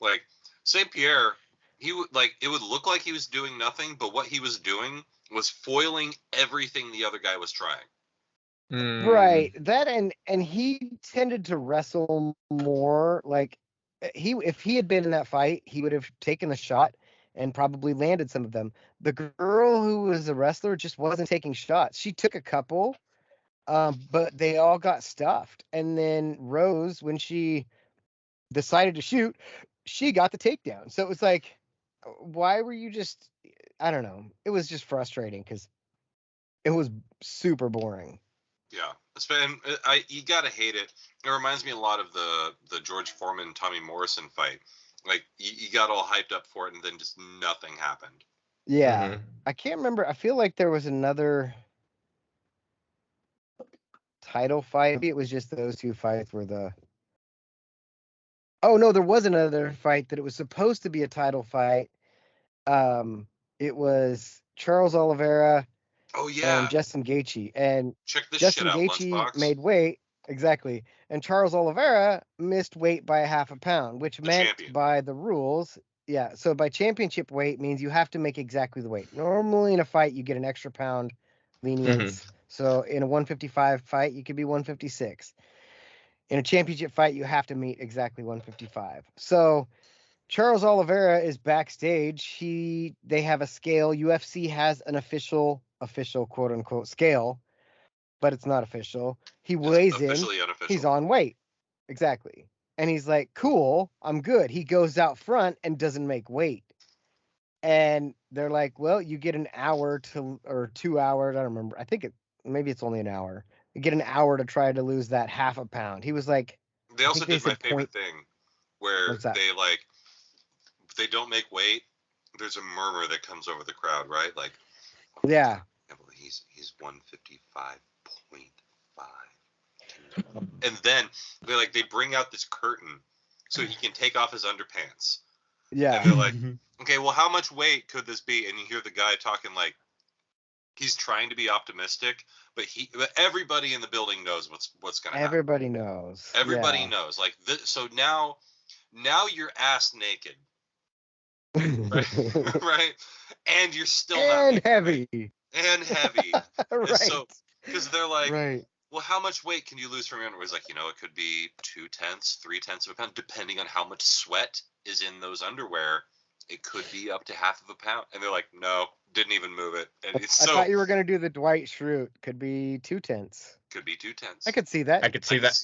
Like St. Pierre, he would it would look like he was doing nothing, but what he was doing was foiling everything the other guy was trying. Right. That and he tended to wrestle more. Like if he had been in that fight, he would have taken a shot and probably landed some of them. The girl who was a wrestler just wasn't taking shots. She took a couple, but they all got stuffed. And then Rose, when she decided to shoot, she got the takedown. So it was like, why were you just? I don't know. It was just frustrating because it was super boring. Yeah, you gotta hate it. It reminds me a lot of the George Foreman Tommy Morrison fight. Like you got all hyped up for it, and then just nothing happened. Yeah, I can't remember. I feel like there was another title fight. Maybe it was just those two fights were the. Oh no, there was another fight that it was supposed to be a title fight. It was Charles Oliveira. Oh yeah. And Justin Gaethje. And check this Justin shit out, Gaethje Lunchbox. made weight. Exactly. And Charles Oliveira missed weight by 1/2 pound, which meant by the rules. Yeah. So by championship weight means you have to make exactly the weight. Normally in a fight, you get an extra pound lenience. So in a 155 fight, you could be 156. In a championship fight, you have to meet exactly 155. So Charles Oliveira is backstage. They have a scale. UFC has an official quote unquote scale, but it's not official. He weighs in. He's on weight. Exactly. And he's like, cool, I'm good. He goes out front and doesn't make weight. And they're like, well, you get an hour or 2 hours. I don't remember. I think maybe it's only an hour. You get an hour to try to lose that 1/2 pound. He was like, they also did my favorite thing where they don't make weight. There's a murmur that comes over the crowd, right? Like, yeah, he's 155.5, and then they bring out this curtain so he can take off his underpants. Yeah, and they're like, okay, well, how much weight could this be? And you hear the guy talking like he's trying to be optimistic, but everybody in the building knows what's going to happen. Everybody knows. Everybody knows. Like this, so now you're ass naked. right? Right? And you're still not and making heavy. weight. And heavy. Right. And so, because they're like, right. well, how much weight can you lose from your underwear? It's like, it could be 0.2, 0.3 of a pound, depending on how much sweat is in those underwear. It could be up to half of a pound. And they're like, no, didn't even move it. And it's I thought you were going to do the Dwight Schrute. Could be 0.2. Could be 0.2. I could see that. I could see that.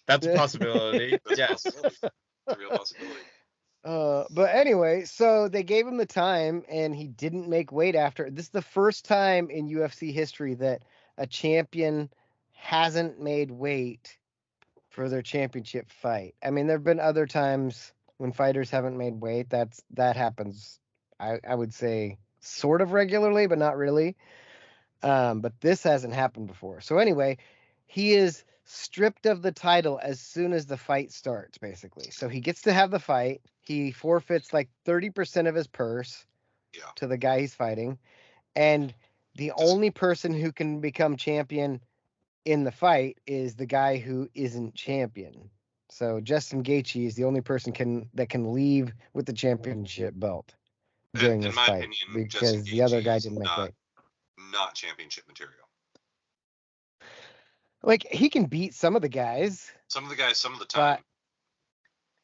That's a possibility. That's Yes. a possibility. It's a real possibility. But anyway, so they gave him the time, and he didn't make weight after. This is the first time in UFC history that a champion hasn't made weight for their championship fight. I mean, there have been other times when fighters haven't made weight. That happens, I would say, sort of regularly, but not really. But this hasn't happened before. So anyway, he is stripped of the title as soon as the fight starts, basically. So he gets to have the fight. He forfeits like 30% of his purse to the guy he's fighting. And the only person who can become champion in the fight is the guy who isn't champion. So Justin Gaethje is the only person that can leave with the championship belt during this fight, opinion, because the other guy didn't make weight. Not championship material. Like, he can beat some of the guys. Some of the time.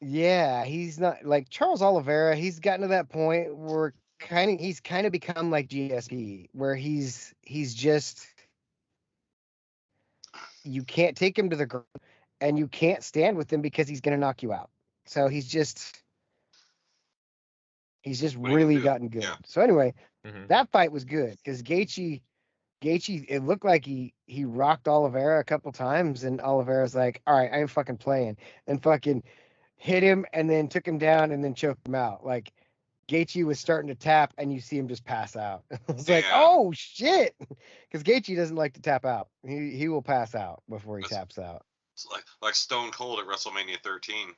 But yeah, he's not like Charles Oliveira. He's gotten to that point where he's kind of become like GSP, where he's just, you can't take him to the ground and you can't stand with him because he's going to knock you out. So he's just really gotten good. Yeah. So anyway, that fight was good because Gaethje, it looked like he rocked Oliveira a couple times, and Oliveira's like, all right, I ain't fucking playing, and fucking hit him and then took him down and then choked him out. Like, Gaethje was starting to tap and you see him just pass out. It's like, oh shit, because Gaethje doesn't like to tap out. He will pass out before he taps out. It's like Stone Cold at WrestleMania 13.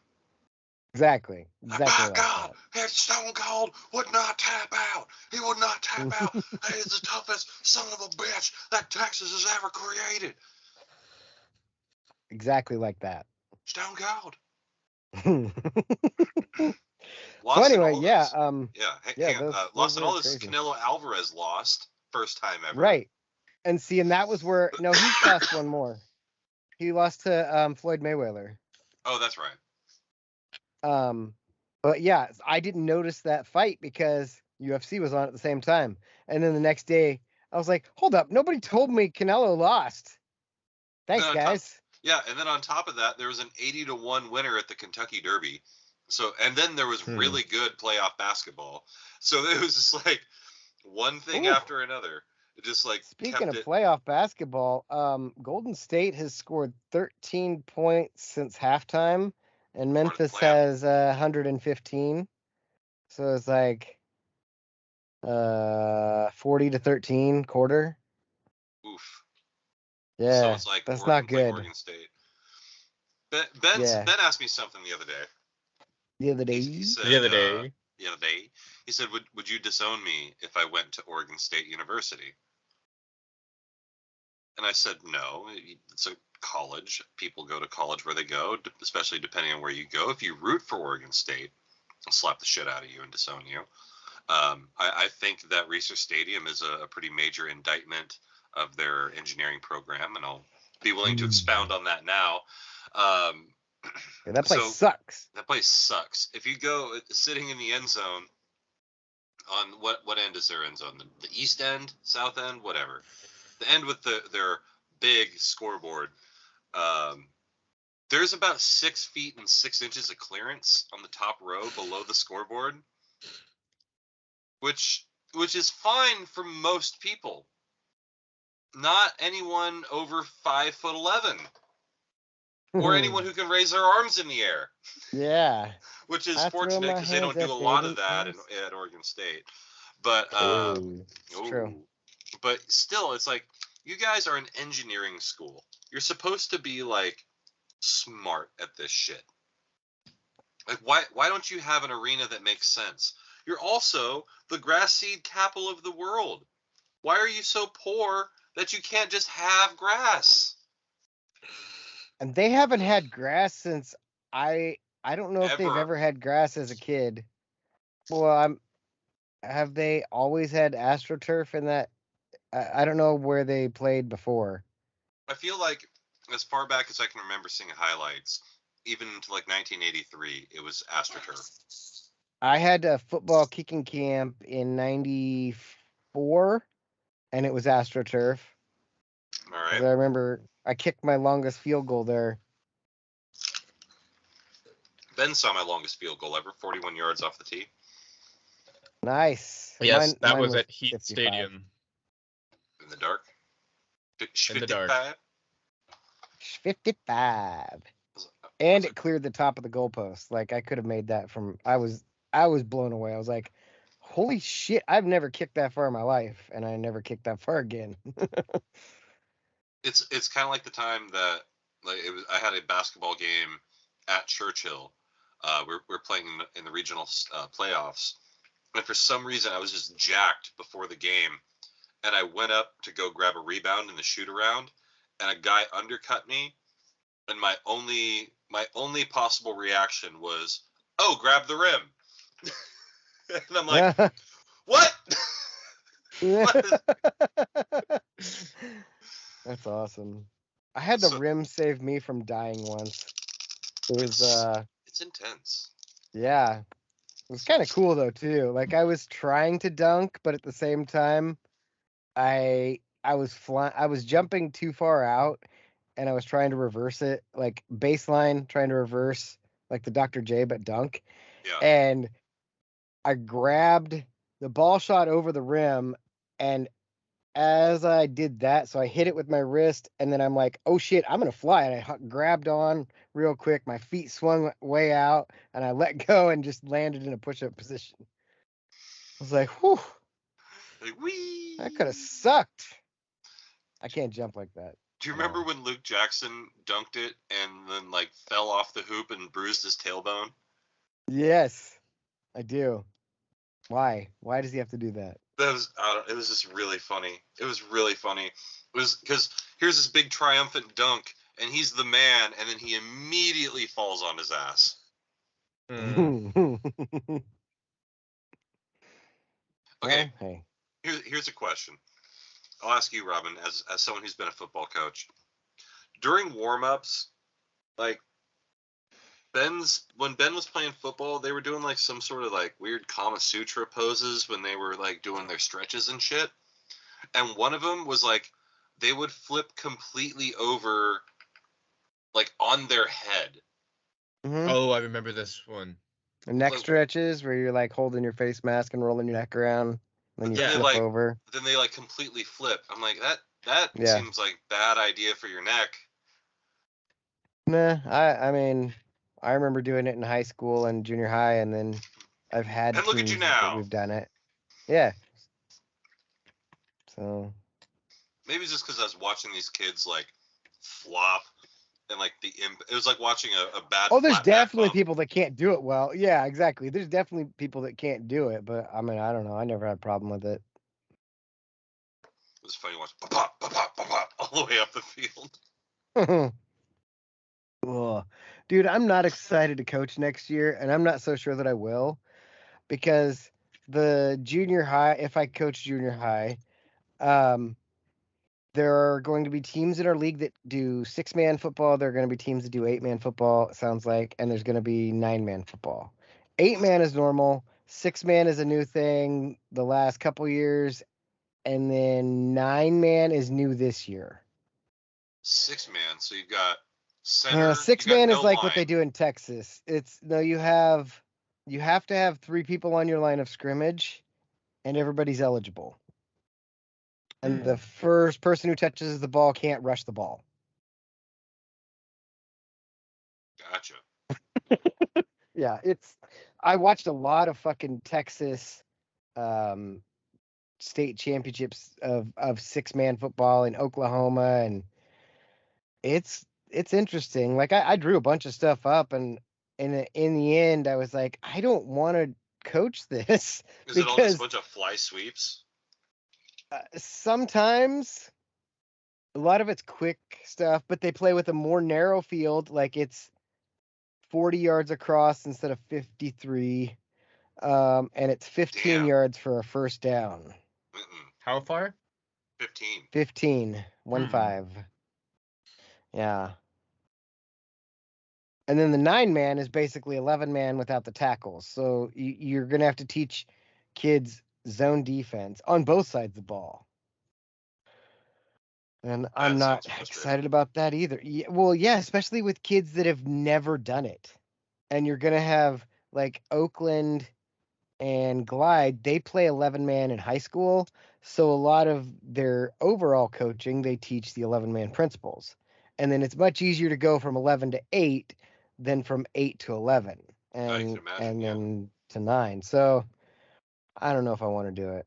Exactly. By God, Stone Cold would not tap out. He would not tap out. He is the toughest son of a bitch that Texas has ever created. Exactly like that. Stone Cold. So anyway, yeah. Lost in all this. Canelo Alvarez lost. First time ever. Right. And see, and that was where, no, he lost one more. He lost to Floyd Mayweather. Oh, that's right. But yeah, I didn't notice that fight because UFC was on at the same time. And then the next day, I was like, hold up, nobody told me Canelo lost. Thanks, guys. And then on top of that, there was an 80-1 winner at the Kentucky Derby. So, and then there was really good playoff basketball. So it was just like one thing after another. It just like speaking of playoff basketball, Golden State has scored 13 points since halftime, and Memphis has 115. So it's like 40-13 quarter. Oof. Yeah, so it's like that's not good. Oregon State. Ben asked me something the other day. The other day. He said, he said, would you disown me if I went to Oregon State University? And I said, no, it's a college. People go to college where they go, especially depending on where you go. If you root for Oregon State, I'll slap the shit out of you and disown you. I think that Reser Stadium is a pretty major indictment of their engineering program, and I'll be willing to expound on that now. That place sucks. That place sucks. If you go sitting in the end zone, on what end is their end zone? The east end, south end, whatever. The end with their big scoreboard. There's about 6 feet and 6 inches of clearance on the top row below the scoreboard, which is fine for most people. Not anyone over 5'11", or anyone who can raise their arms in the air. Yeah. Which is fortunate because they don't do a lot of that at Oregon State. But it's true. But still, it's like, you guys are an engineering school. You're supposed to be like smart at this shit. Like, why don't you have an arena that makes sense? You're also the grass seed capital of the world. Why are you so poor that you can't just have grass? And they haven't had grass since I don't know if they've ever had grass as a kid. Well, have they always had AstroTurf in that? I don't know where they played before. I feel like as far back as I can remember seeing highlights, even into like 1983, it was AstroTurf. I had a football kicking camp in '94, and it was AstroTurf. All 'Cause right. I remember I kicked my longest field goal there. Ben saw my longest field goal ever, 41 yards off the tee. Nice. Yes, that mine was at Heat 55. Stadium. In the dark. In the dark. 55. 55. And it cleared the top of the goalpost. Like I could have made that from. I was blown away. I was like, holy shit! I've never kicked that far in my life, and I never kicked that far again. It's kind of like the time that like I had a basketball game at Churchill. We're playing in the regional playoffs, and for some reason I was just jacked before the game, and I went up to go grab a rebound in the shoot around, and a guy undercut me, and my only possible reaction was, "Oh, grab the rim," and I'm like, "What?" That's awesome. I had the rim save me from dying once. It was it's intense. Yeah. It was kind of cool though too. Like I was trying to dunk, but at the same time I was jumping too far out and I was trying to reverse it, like baseline trying to reverse like the Dr. J but dunk. Yeah. And I grabbed the ball shot over the rim, and as I did that, so I hit it with my wrist, and then I'm like, oh shit, I'm going to fly. And I grabbed on real quick. My feet swung way out, and I let go and just landed in a push-up position. I was like, whew. Like, whee! That could have sucked. I can't jump like that. Do you remember when Luke Jackson dunked it and then like fell off the hoop and bruised his tailbone? Yes, I do. Why? Why does he have to do that? It was just really funny. It was really funny. It was because here's this big triumphant dunk, and he's the man, and then he immediately falls on his ass. Okay, well, hey. Here's a question. I'll ask you, Robin, as someone who's been a football coach. During warm-ups, like when Ben was playing football, they were doing like some sort of like weird Kama Sutra poses when they were like doing their stretches and shit. And one of them was like they would flip completely over like on their head. Mm-hmm. Oh, I remember this one. The neck stretches where you're like holding your face mask and rolling your neck around, then you flip over. Then they like completely flip. I'm like that seems like bad idea for your neck. Nah, I mean, I remember doing it in high school and junior high, and then I've had and look at you now. we've done it. Yeah. So maybe it's just because I was watching these kids like flop and like it was like watching a bad. Oh, there's definitely people that can't do it well. Yeah, exactly. There's definitely people that can't do it, but I mean, I don't know. I never had a problem with it. It was funny watching pop, pop, pop, pop, pop, all the way up the field. Ugh. Dude, I'm not excited to coach next year, and I'm not so sure that I will, because the junior high, if I coach junior high, there are going to be teams in our league that do 6-man football. There are going to be teams that do 8-man football, it sounds like, and there's going to be 9-man football. 8-man is normal. 6-man is a new thing the last couple years, and then 9-man is new this year. 6-man, so you've got center. 6-man is like what they do in Texas. It's no, you have to have 3 people on your line of scrimmage, and everybody's eligible. And the first person who touches the ball can't rush the ball. Gotcha. Yeah, I watched a lot of fucking Texas state championships of 6-man football in Oklahoma, and it's interesting. Like I drew a bunch of stuff up, and in the end I was like, I don't want to coach this. Is it all just a bunch of fly sweeps? Sometimes a lot of it's quick stuff, but they play with a more narrow field. Like it's 40 yards across instead of 53. And it's 15 Damn. yards for a first down. How far? 15. 15. 1-5. Yeah. And then the 9-man is basically 11-man without the tackles. So you're going to have to teach kids zone defense on both sides of the ball. And I'm That not sounds frustrating. excited about that either. Yeah, especially with kids that have never done it. And you're going to have like Oakland and Glide, they play 11-man in high school. So a lot of their overall coaching, they teach the 11-man principles. And then it's much easier to go from 11 to 8 than from 8 to 11 and then to 9. So I don't know if I want to do it.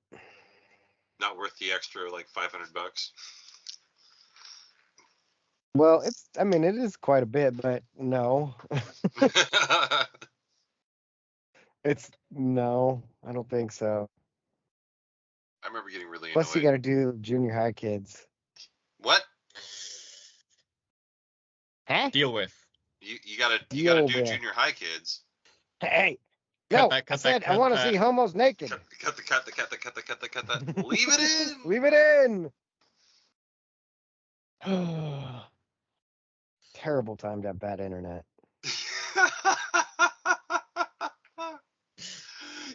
Not worth the extra like $500. Well, it is quite a bit, but no. No, I don't think so. I remember getting really Plus, you annoyed. got to do junior high kids. What? Huh? Deal with. You gotta Deal do with. junior high kids. Hey, Cut no, that, cut I said that, I want to cut see that. homos naked. Cut that. Leave it in. Leave it in. Terrible time to have bad internet.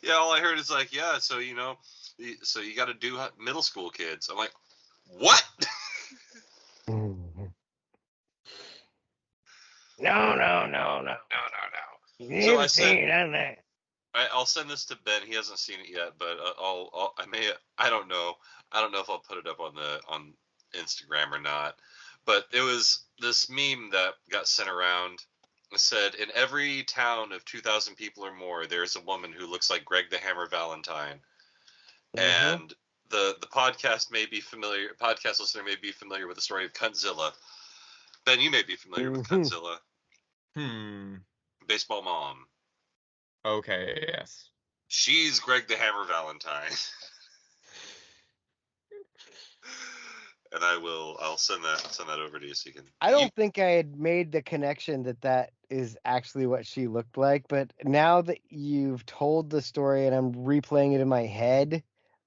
Yeah, all I heard is like, yeah, so you got to do middle school kids. I'm like, what? No. So I said, on that. I'll send this to Ben. He hasn't seen it yet, but I don't know if I'll put it up on Instagram or not. But it was this meme that got sent around. It said, in every town of 2,000 people or more, there's a woman who looks like Greg the Hammer Valentine. And the podcast listener may be familiar with the story of Cuntzilla. Ben, you may be familiar with Cuntzilla. Baseball mom. Okay, yes. She's Greg the Hammer Valentine. And I'll send that over to you so you can. I don't think I had made the connection that is actually what she looked like, but now that you've told the story and I'm replaying it in my head,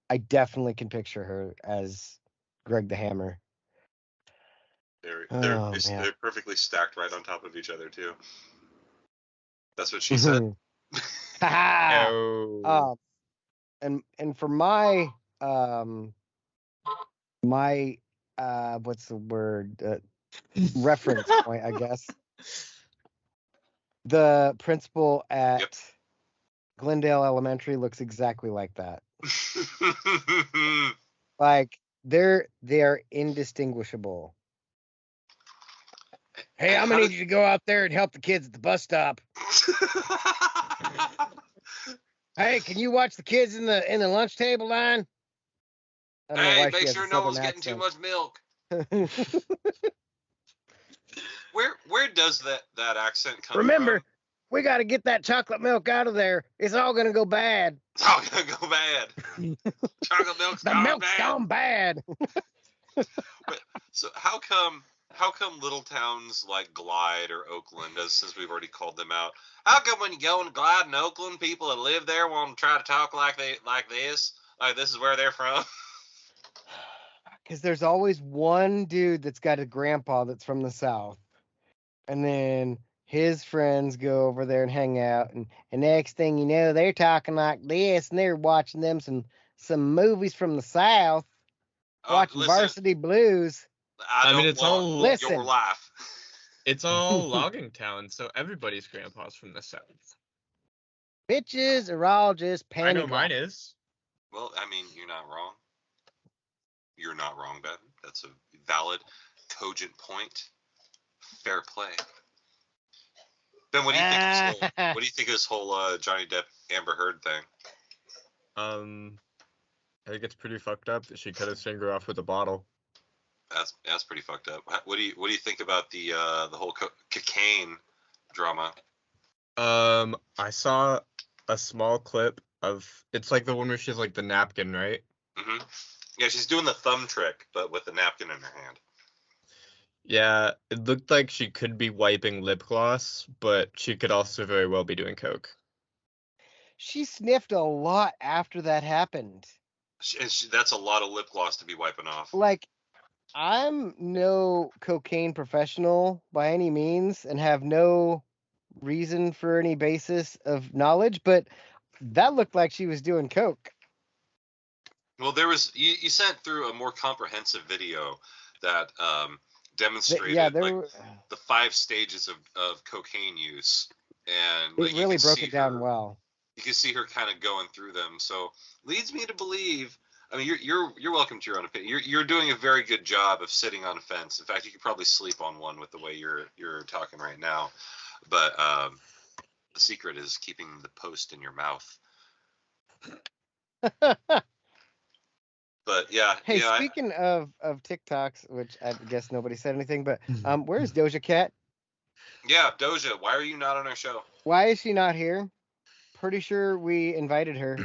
I definitely can picture her as Greg the Hammer. They're perfectly stacked right on top of each other too. That's what she said. Oh. And for my what's the word, reference point, I guess, the principal at Glendale Elementary looks exactly like that. Like they are indistinguishable. Hey, I'm gonna need you to go out there and help the kids at the bus stop. Hey, can you watch the kids in the lunch table line? Hey, make sure no one's getting too much milk. Where does that accent come from? Remember, we got to get that chocolate milk out of there. It's all gonna go bad. It's all gonna go bad. Chocolate milk's gone bad. So how come little towns like Glide or Oakland, since we've already called them out, how come when you go in Glide and Oakland, people that live there want to try to talk like this is where they're from? Because there's always one dude that's got a grandpa that's from the South, and then his friends go over there and hang out, and next thing you know, they're talking like this, and they're watching them some movies from the South, watching Varsity Blues. It's all your life. It's all logging town, so everybody's grandpa's from the South. Bitches are all just panty. I know mine is. Well, you're not wrong. You're not wrong, Ben. That's a valid, cogent point. Fair play. Ben, what do you think of this whole Johnny Depp Amber Heard thing? I think it's pretty fucked up that she cut his finger off with a bottle. That's pretty fucked up. What do you think about the whole cocaine drama? I saw a small clip of, it's like the one where she has like the napkin, right? Mm-hmm. Yeah, she's doing the thumb trick, but with the napkin in her hand. Yeah, it looked like she could be wiping lip gloss, but she could also very well be doing coke. she sniffed a lot after that happened. That's a lot of lip gloss to be wiping off. Like, I'm no cocaine professional by any means and have no reason for any basis of knowledge, but that looked like she was doing coke. Well, there was you sent through a more comprehensive video that demonstrated the 5 stages of cocaine use, and it really broke it down well. You can see her kind of going through them, so leads me to believe. I mean, you're welcome to your own opinion. You're doing a very good job of sitting on a fence. In fact, you could probably sleep on one with the way you're talking right now. But the secret is keeping the post in your mouth. But yeah. Hey, yeah, speaking of TikToks, which I guess nobody said anything, but where's Doja Cat? Yeah, Doja, why are you not on our show? Why is she not here? Pretty sure we invited her.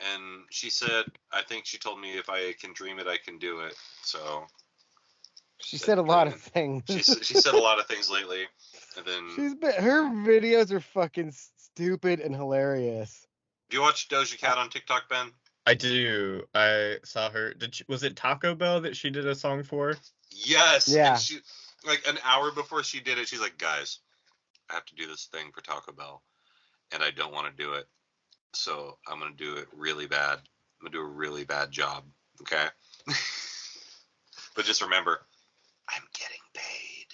And she said, I think she told me if I can dream it, I can do it. So she said a lot of things. she said a lot of things lately, and then her videos are fucking stupid and hilarious. Do you watch Doja Cat on TikTok, Ben? I do. I saw her. Was it Taco Bell that she did a song for? Yes. Yeah. And she, like an hour before she did it, she's like, guys, I have to do this thing for Taco Bell, and I don't want to do it. So I'm going to do it really bad. I'm going to do a really bad job. Okay? But just remember, I'm getting paid.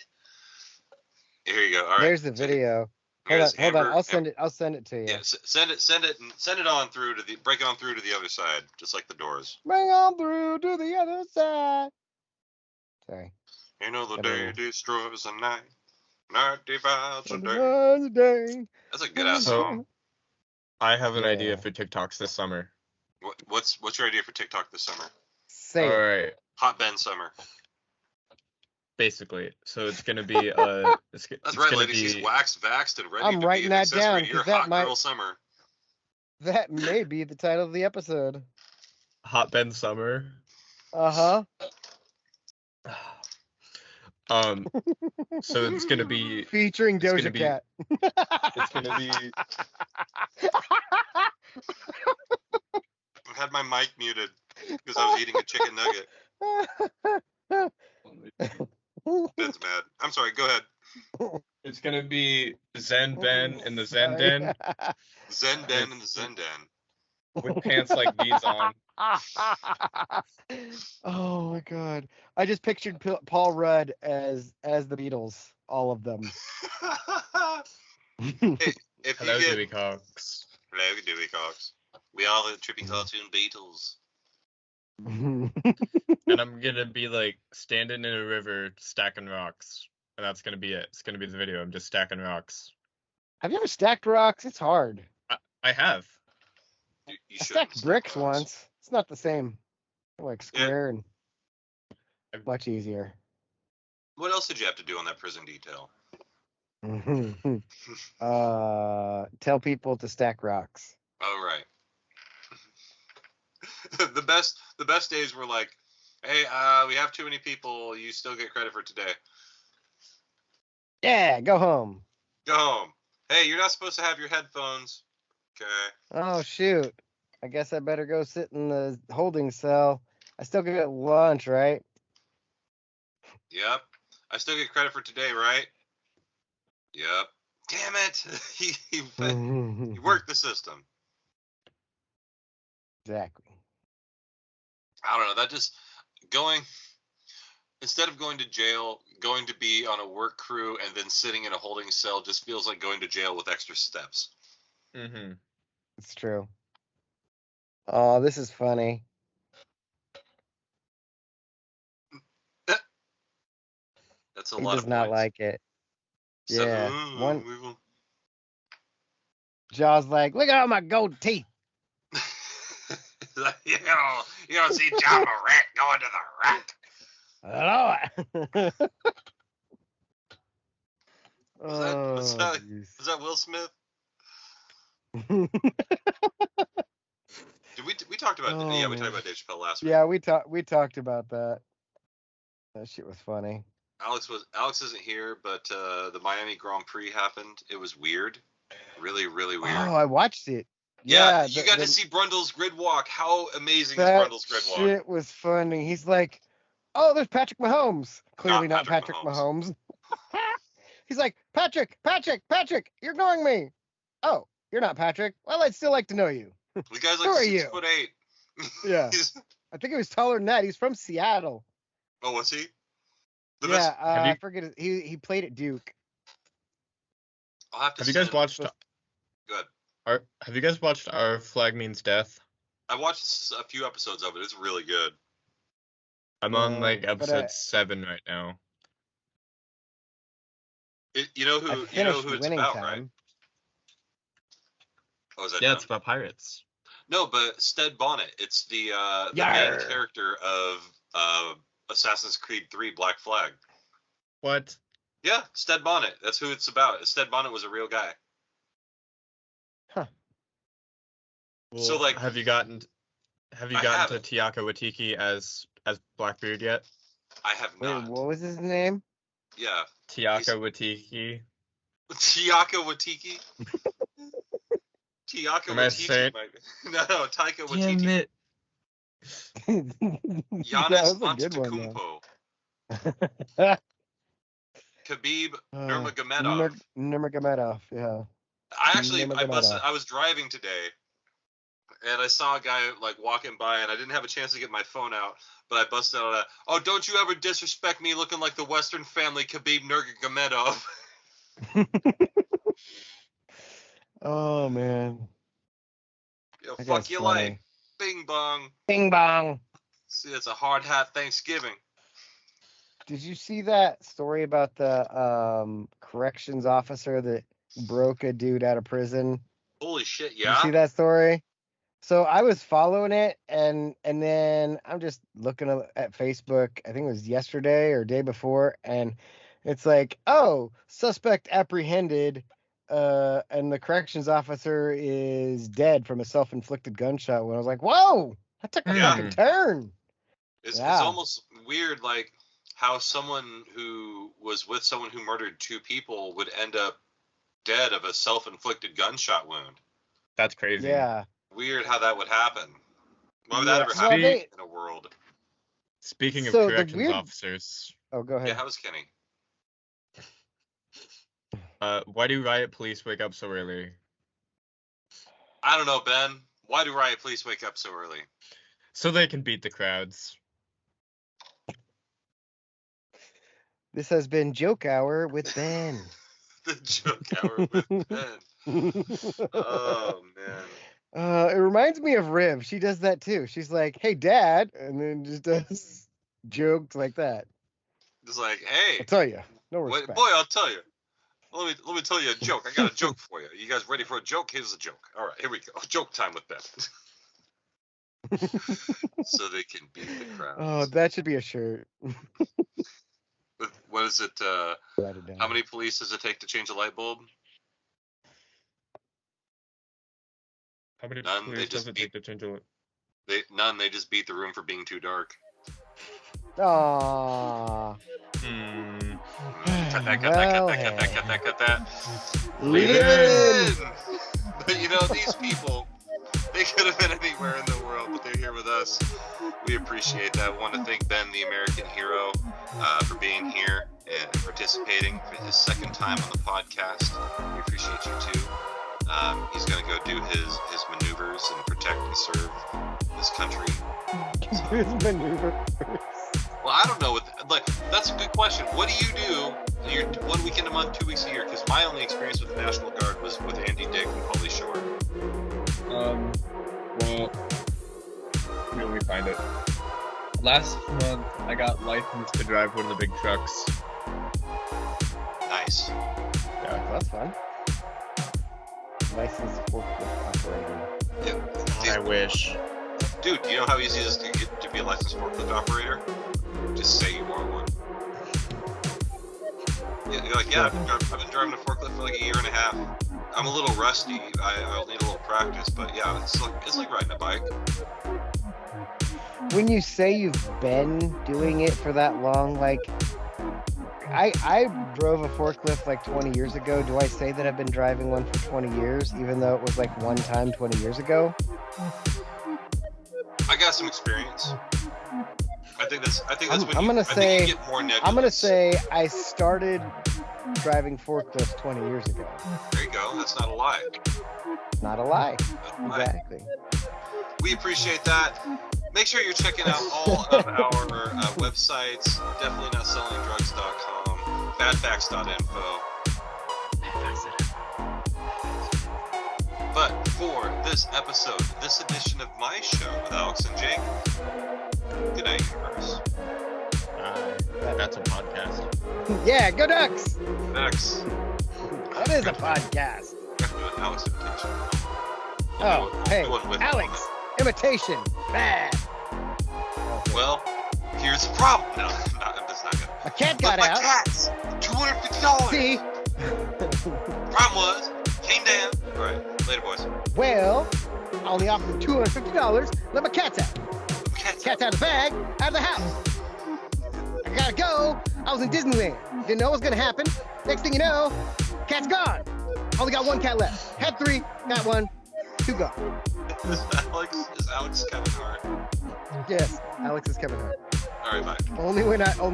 Here you go. All right. There's the video. Hold on. I'll send it to you. Yeah, send it on through to break it on through to the other side, just like the Doors. Bring on through to the other side. Sorry. You know the day destroys the night. Night divides the day. That's a good ass song. I have an idea for TikToks this summer. What's your idea for TikTok this summer? Say All right. Hot Ben summer. Basically, so it's gonna be That's right, ladies. He's waxed, vaxxed, and ready I'm to writing be that down because that hot girl summer. That may be the title of the episode. Hot Ben summer. Uh-huh. So it's gonna be featuring Doja Cat. It's gonna be. I had my mic muted because I was eating a chicken nugget. Ben's mad. I'm sorry. Go ahead. It's gonna be Zen Ben in the Zen Den. Zen Ben in the Zen Den. With pants like these on. Oh my god! I just pictured Paul Rudd as the Beatles, all of them. Hey, Hello, Dewey Cox. Hello, Dewey Cox. We are the trippy cartoon Beatles. And I'm gonna be like standing in a river stacking rocks, and that's gonna be it. It's gonna be the video. I'm just stacking rocks. Have you ever stacked rocks? It's hard. I have. You I stacked bricks once. It's not the same. They're like square and much easier. What else did you have to do on that prison detail? Tell people to stack rocks. Oh, right. The best days were like, hey, we have too many people. You still get credit for today. Yeah, go home. Go home. Hey, you're not supposed to have your headphones. Okay. Oh, shoot. I guess I better go sit in the holding cell. I still get lunch, right? Yep. I still get credit for today, right? Yep. Damn it. He worked the system. Exactly. I don't know. That just instead of going to jail, going to be on a work crew and then sitting in a holding cell just feels like going to jail with extra steps. Mm-hmm. It's true. Oh, this is funny. That's a He lot does of not points. like it. So, Yeah. Jaw's like, look at all my gold teeth. you don't see John Morant going to the rack. Lord. Was that Will Smith? We talked about we talked about Dave Chappelle last week. Yeah, we talked about that. That shit was funny. Alex isn't here, but the Miami Grand Prix happened. It was weird. Really, really weird. Oh, I watched it. Yeah, you got to see Brundle's grid walk. How amazing is Brundle's grid walk? Shit was funny. He's like, "Oh, there's Patrick Mahomes." Clearly not Patrick Patrick Mahomes. He's like, Patrick, you're ignoring me. Oh, you're not Patrick. Well, I'd still like to know you. The guy's like Who are 6'8". Yeah. I think he was taller than that. He's from Seattle. Oh, was he? I forget. He played at Duke. I'll have to. Have you guys watched? Good. Have you guys watched Our Flag Means Death? I watched a few episodes of it. It's really good. I'm on like episode 7 right now. You know who it's about, right? Oh, is that done? It's about pirates. No, but Stead Bonnet. It's the main character of Assassin's Creed 3 Black Flag. What? Yeah, Stead Bonnet. That's who it's about. Stead Bonnet was a real guy. Huh. Well, so like, have you gotten to Taika Waititi as Blackbeard yet? I have not. Wait, what was his name? Yeah. Taika Waititi. Taika Waititi? Taika Waititi. No, Taika Waititi. Damn it. Giannis Antetokounmpo. Khabib Nurmagomedov. Nurmagomedov, yeah. I was driving today, and I saw a guy like walking by, and I didn't have a chance to get my phone out, but I busted out that. Oh, don't you ever disrespect me looking like the Western family Khabib Nurmagomedov. Oh man. Yo, fuck your life. Bing bong. Bing bong. See, it's a hard hat Thanksgiving. Did you see that story about the corrections officer that broke a dude out of prison? Holy shit, yeah. Did you see that story? So I was following it, and then I'm just looking at Facebook. I think it was yesterday or day before, and it's like, oh, suspect apprehended, and the corrections officer is dead from a self-inflicted gunshot wound. I was like, whoa, that took a fucking turn. It's almost weird, like how someone who was with someone who murdered 2 people would end up dead of a self-inflicted gunshot wound. That's crazy. Yeah. Weird how that would happen. Why would that ever happen in a world? Speaking of corrections officers. Oh, go ahead. Yeah, how was Kenny? Why do riot police wake up so early? I don't know, Ben. Why do riot police wake up so early? So they can beat the crowds. This has been Joke Hour with Ben. The Joke Hour with Ben. Oh, man. It reminds me of Riv. She does that too. She's like, "Hey, Dad," and then just does jokes like that. Just like, "Hey, I'll tell you, no respect." Boy, I'll tell you. Let me tell you a joke. I got a joke for you. You guys ready for a joke? Here's a joke. All right, here we go. Joke time with Ben. So they can beat the crowds. Oh, that should be a shirt. What is it? How many police does it take to change a light bulb? How many None. police does it take to change a light? None. They just beat the room for being too dark. Aww. Cut that. Leave it in. But you know, these people, they could have been anywhere in the world, but they're here with us. We appreciate that. I want to thank Ben, the American hero, for being here and participating for his 2nd time on the podcast. We appreciate you too. He's going to go do his maneuvers and protect and serve this country. His maneuvers. Well, I don't know. That's a good question. What do you do? You're 1 weekend a month, 2 weeks a year? Because my only experience with the National Guard was with Andy Dick and Pauly Shore. Well, where do we find it? Last month, I got licensed to drive one of the big trucks. Nice. Yeah, that's fun. Licensed forklift operator. Yeah. I wish. Dude, you know how easy it is to get to be a licensed forklift operator? Just say you are one. Yeah, you're like, I've been driving a forklift for like a year and a half. I'm a little rusty. I'll need a little practice, but yeah, it's like riding a bike. When you say you've been doing it for that long, like, I drove a forklift like 20 years ago. Do I say that I've been driving one for 20 years, even though it was like one time 20 years ago? I got some experience. I think that's when I'm you, gonna I think say you get more nebulous. I'm gonna say I started driving forklifts 20 years ago. There you go. That's not a lie. Not a lie. Not a lie. Exactly. We appreciate that. Make sure you're checking out all of our websites. Definitely not selling drugs.com, BadFacts.info. But for this episode, this edition of my show with Alex and Jake, good night, universe. That's a podcast. Yeah, go Ducks! Next. That is a podcast. We have to do an Alex imitation. Oh, hey, We'll do one with Alex, imitation, bad. Well, here's the problem. No, I'm just not gonna. My cat But got my out. cats, $250. See? Problem was, came down. All right, later, boys. Well, I only offered $250. Let my cats out. Cats. Cat's out of the bag, out of the house. I gotta go. I was in Disneyland. Didn't know what was gonna happen. Next thing you know, cat's gone. Only got one cat left. Had 3, got 1, 2 gone. Is Alex Kevin Hart? Yes, Alex is Kevin Hart. All right, bye. Only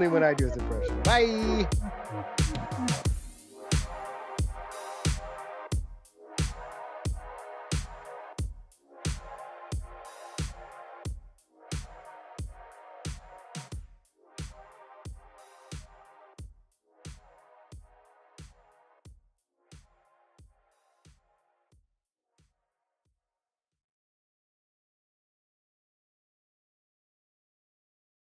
when I do his impression. Bye.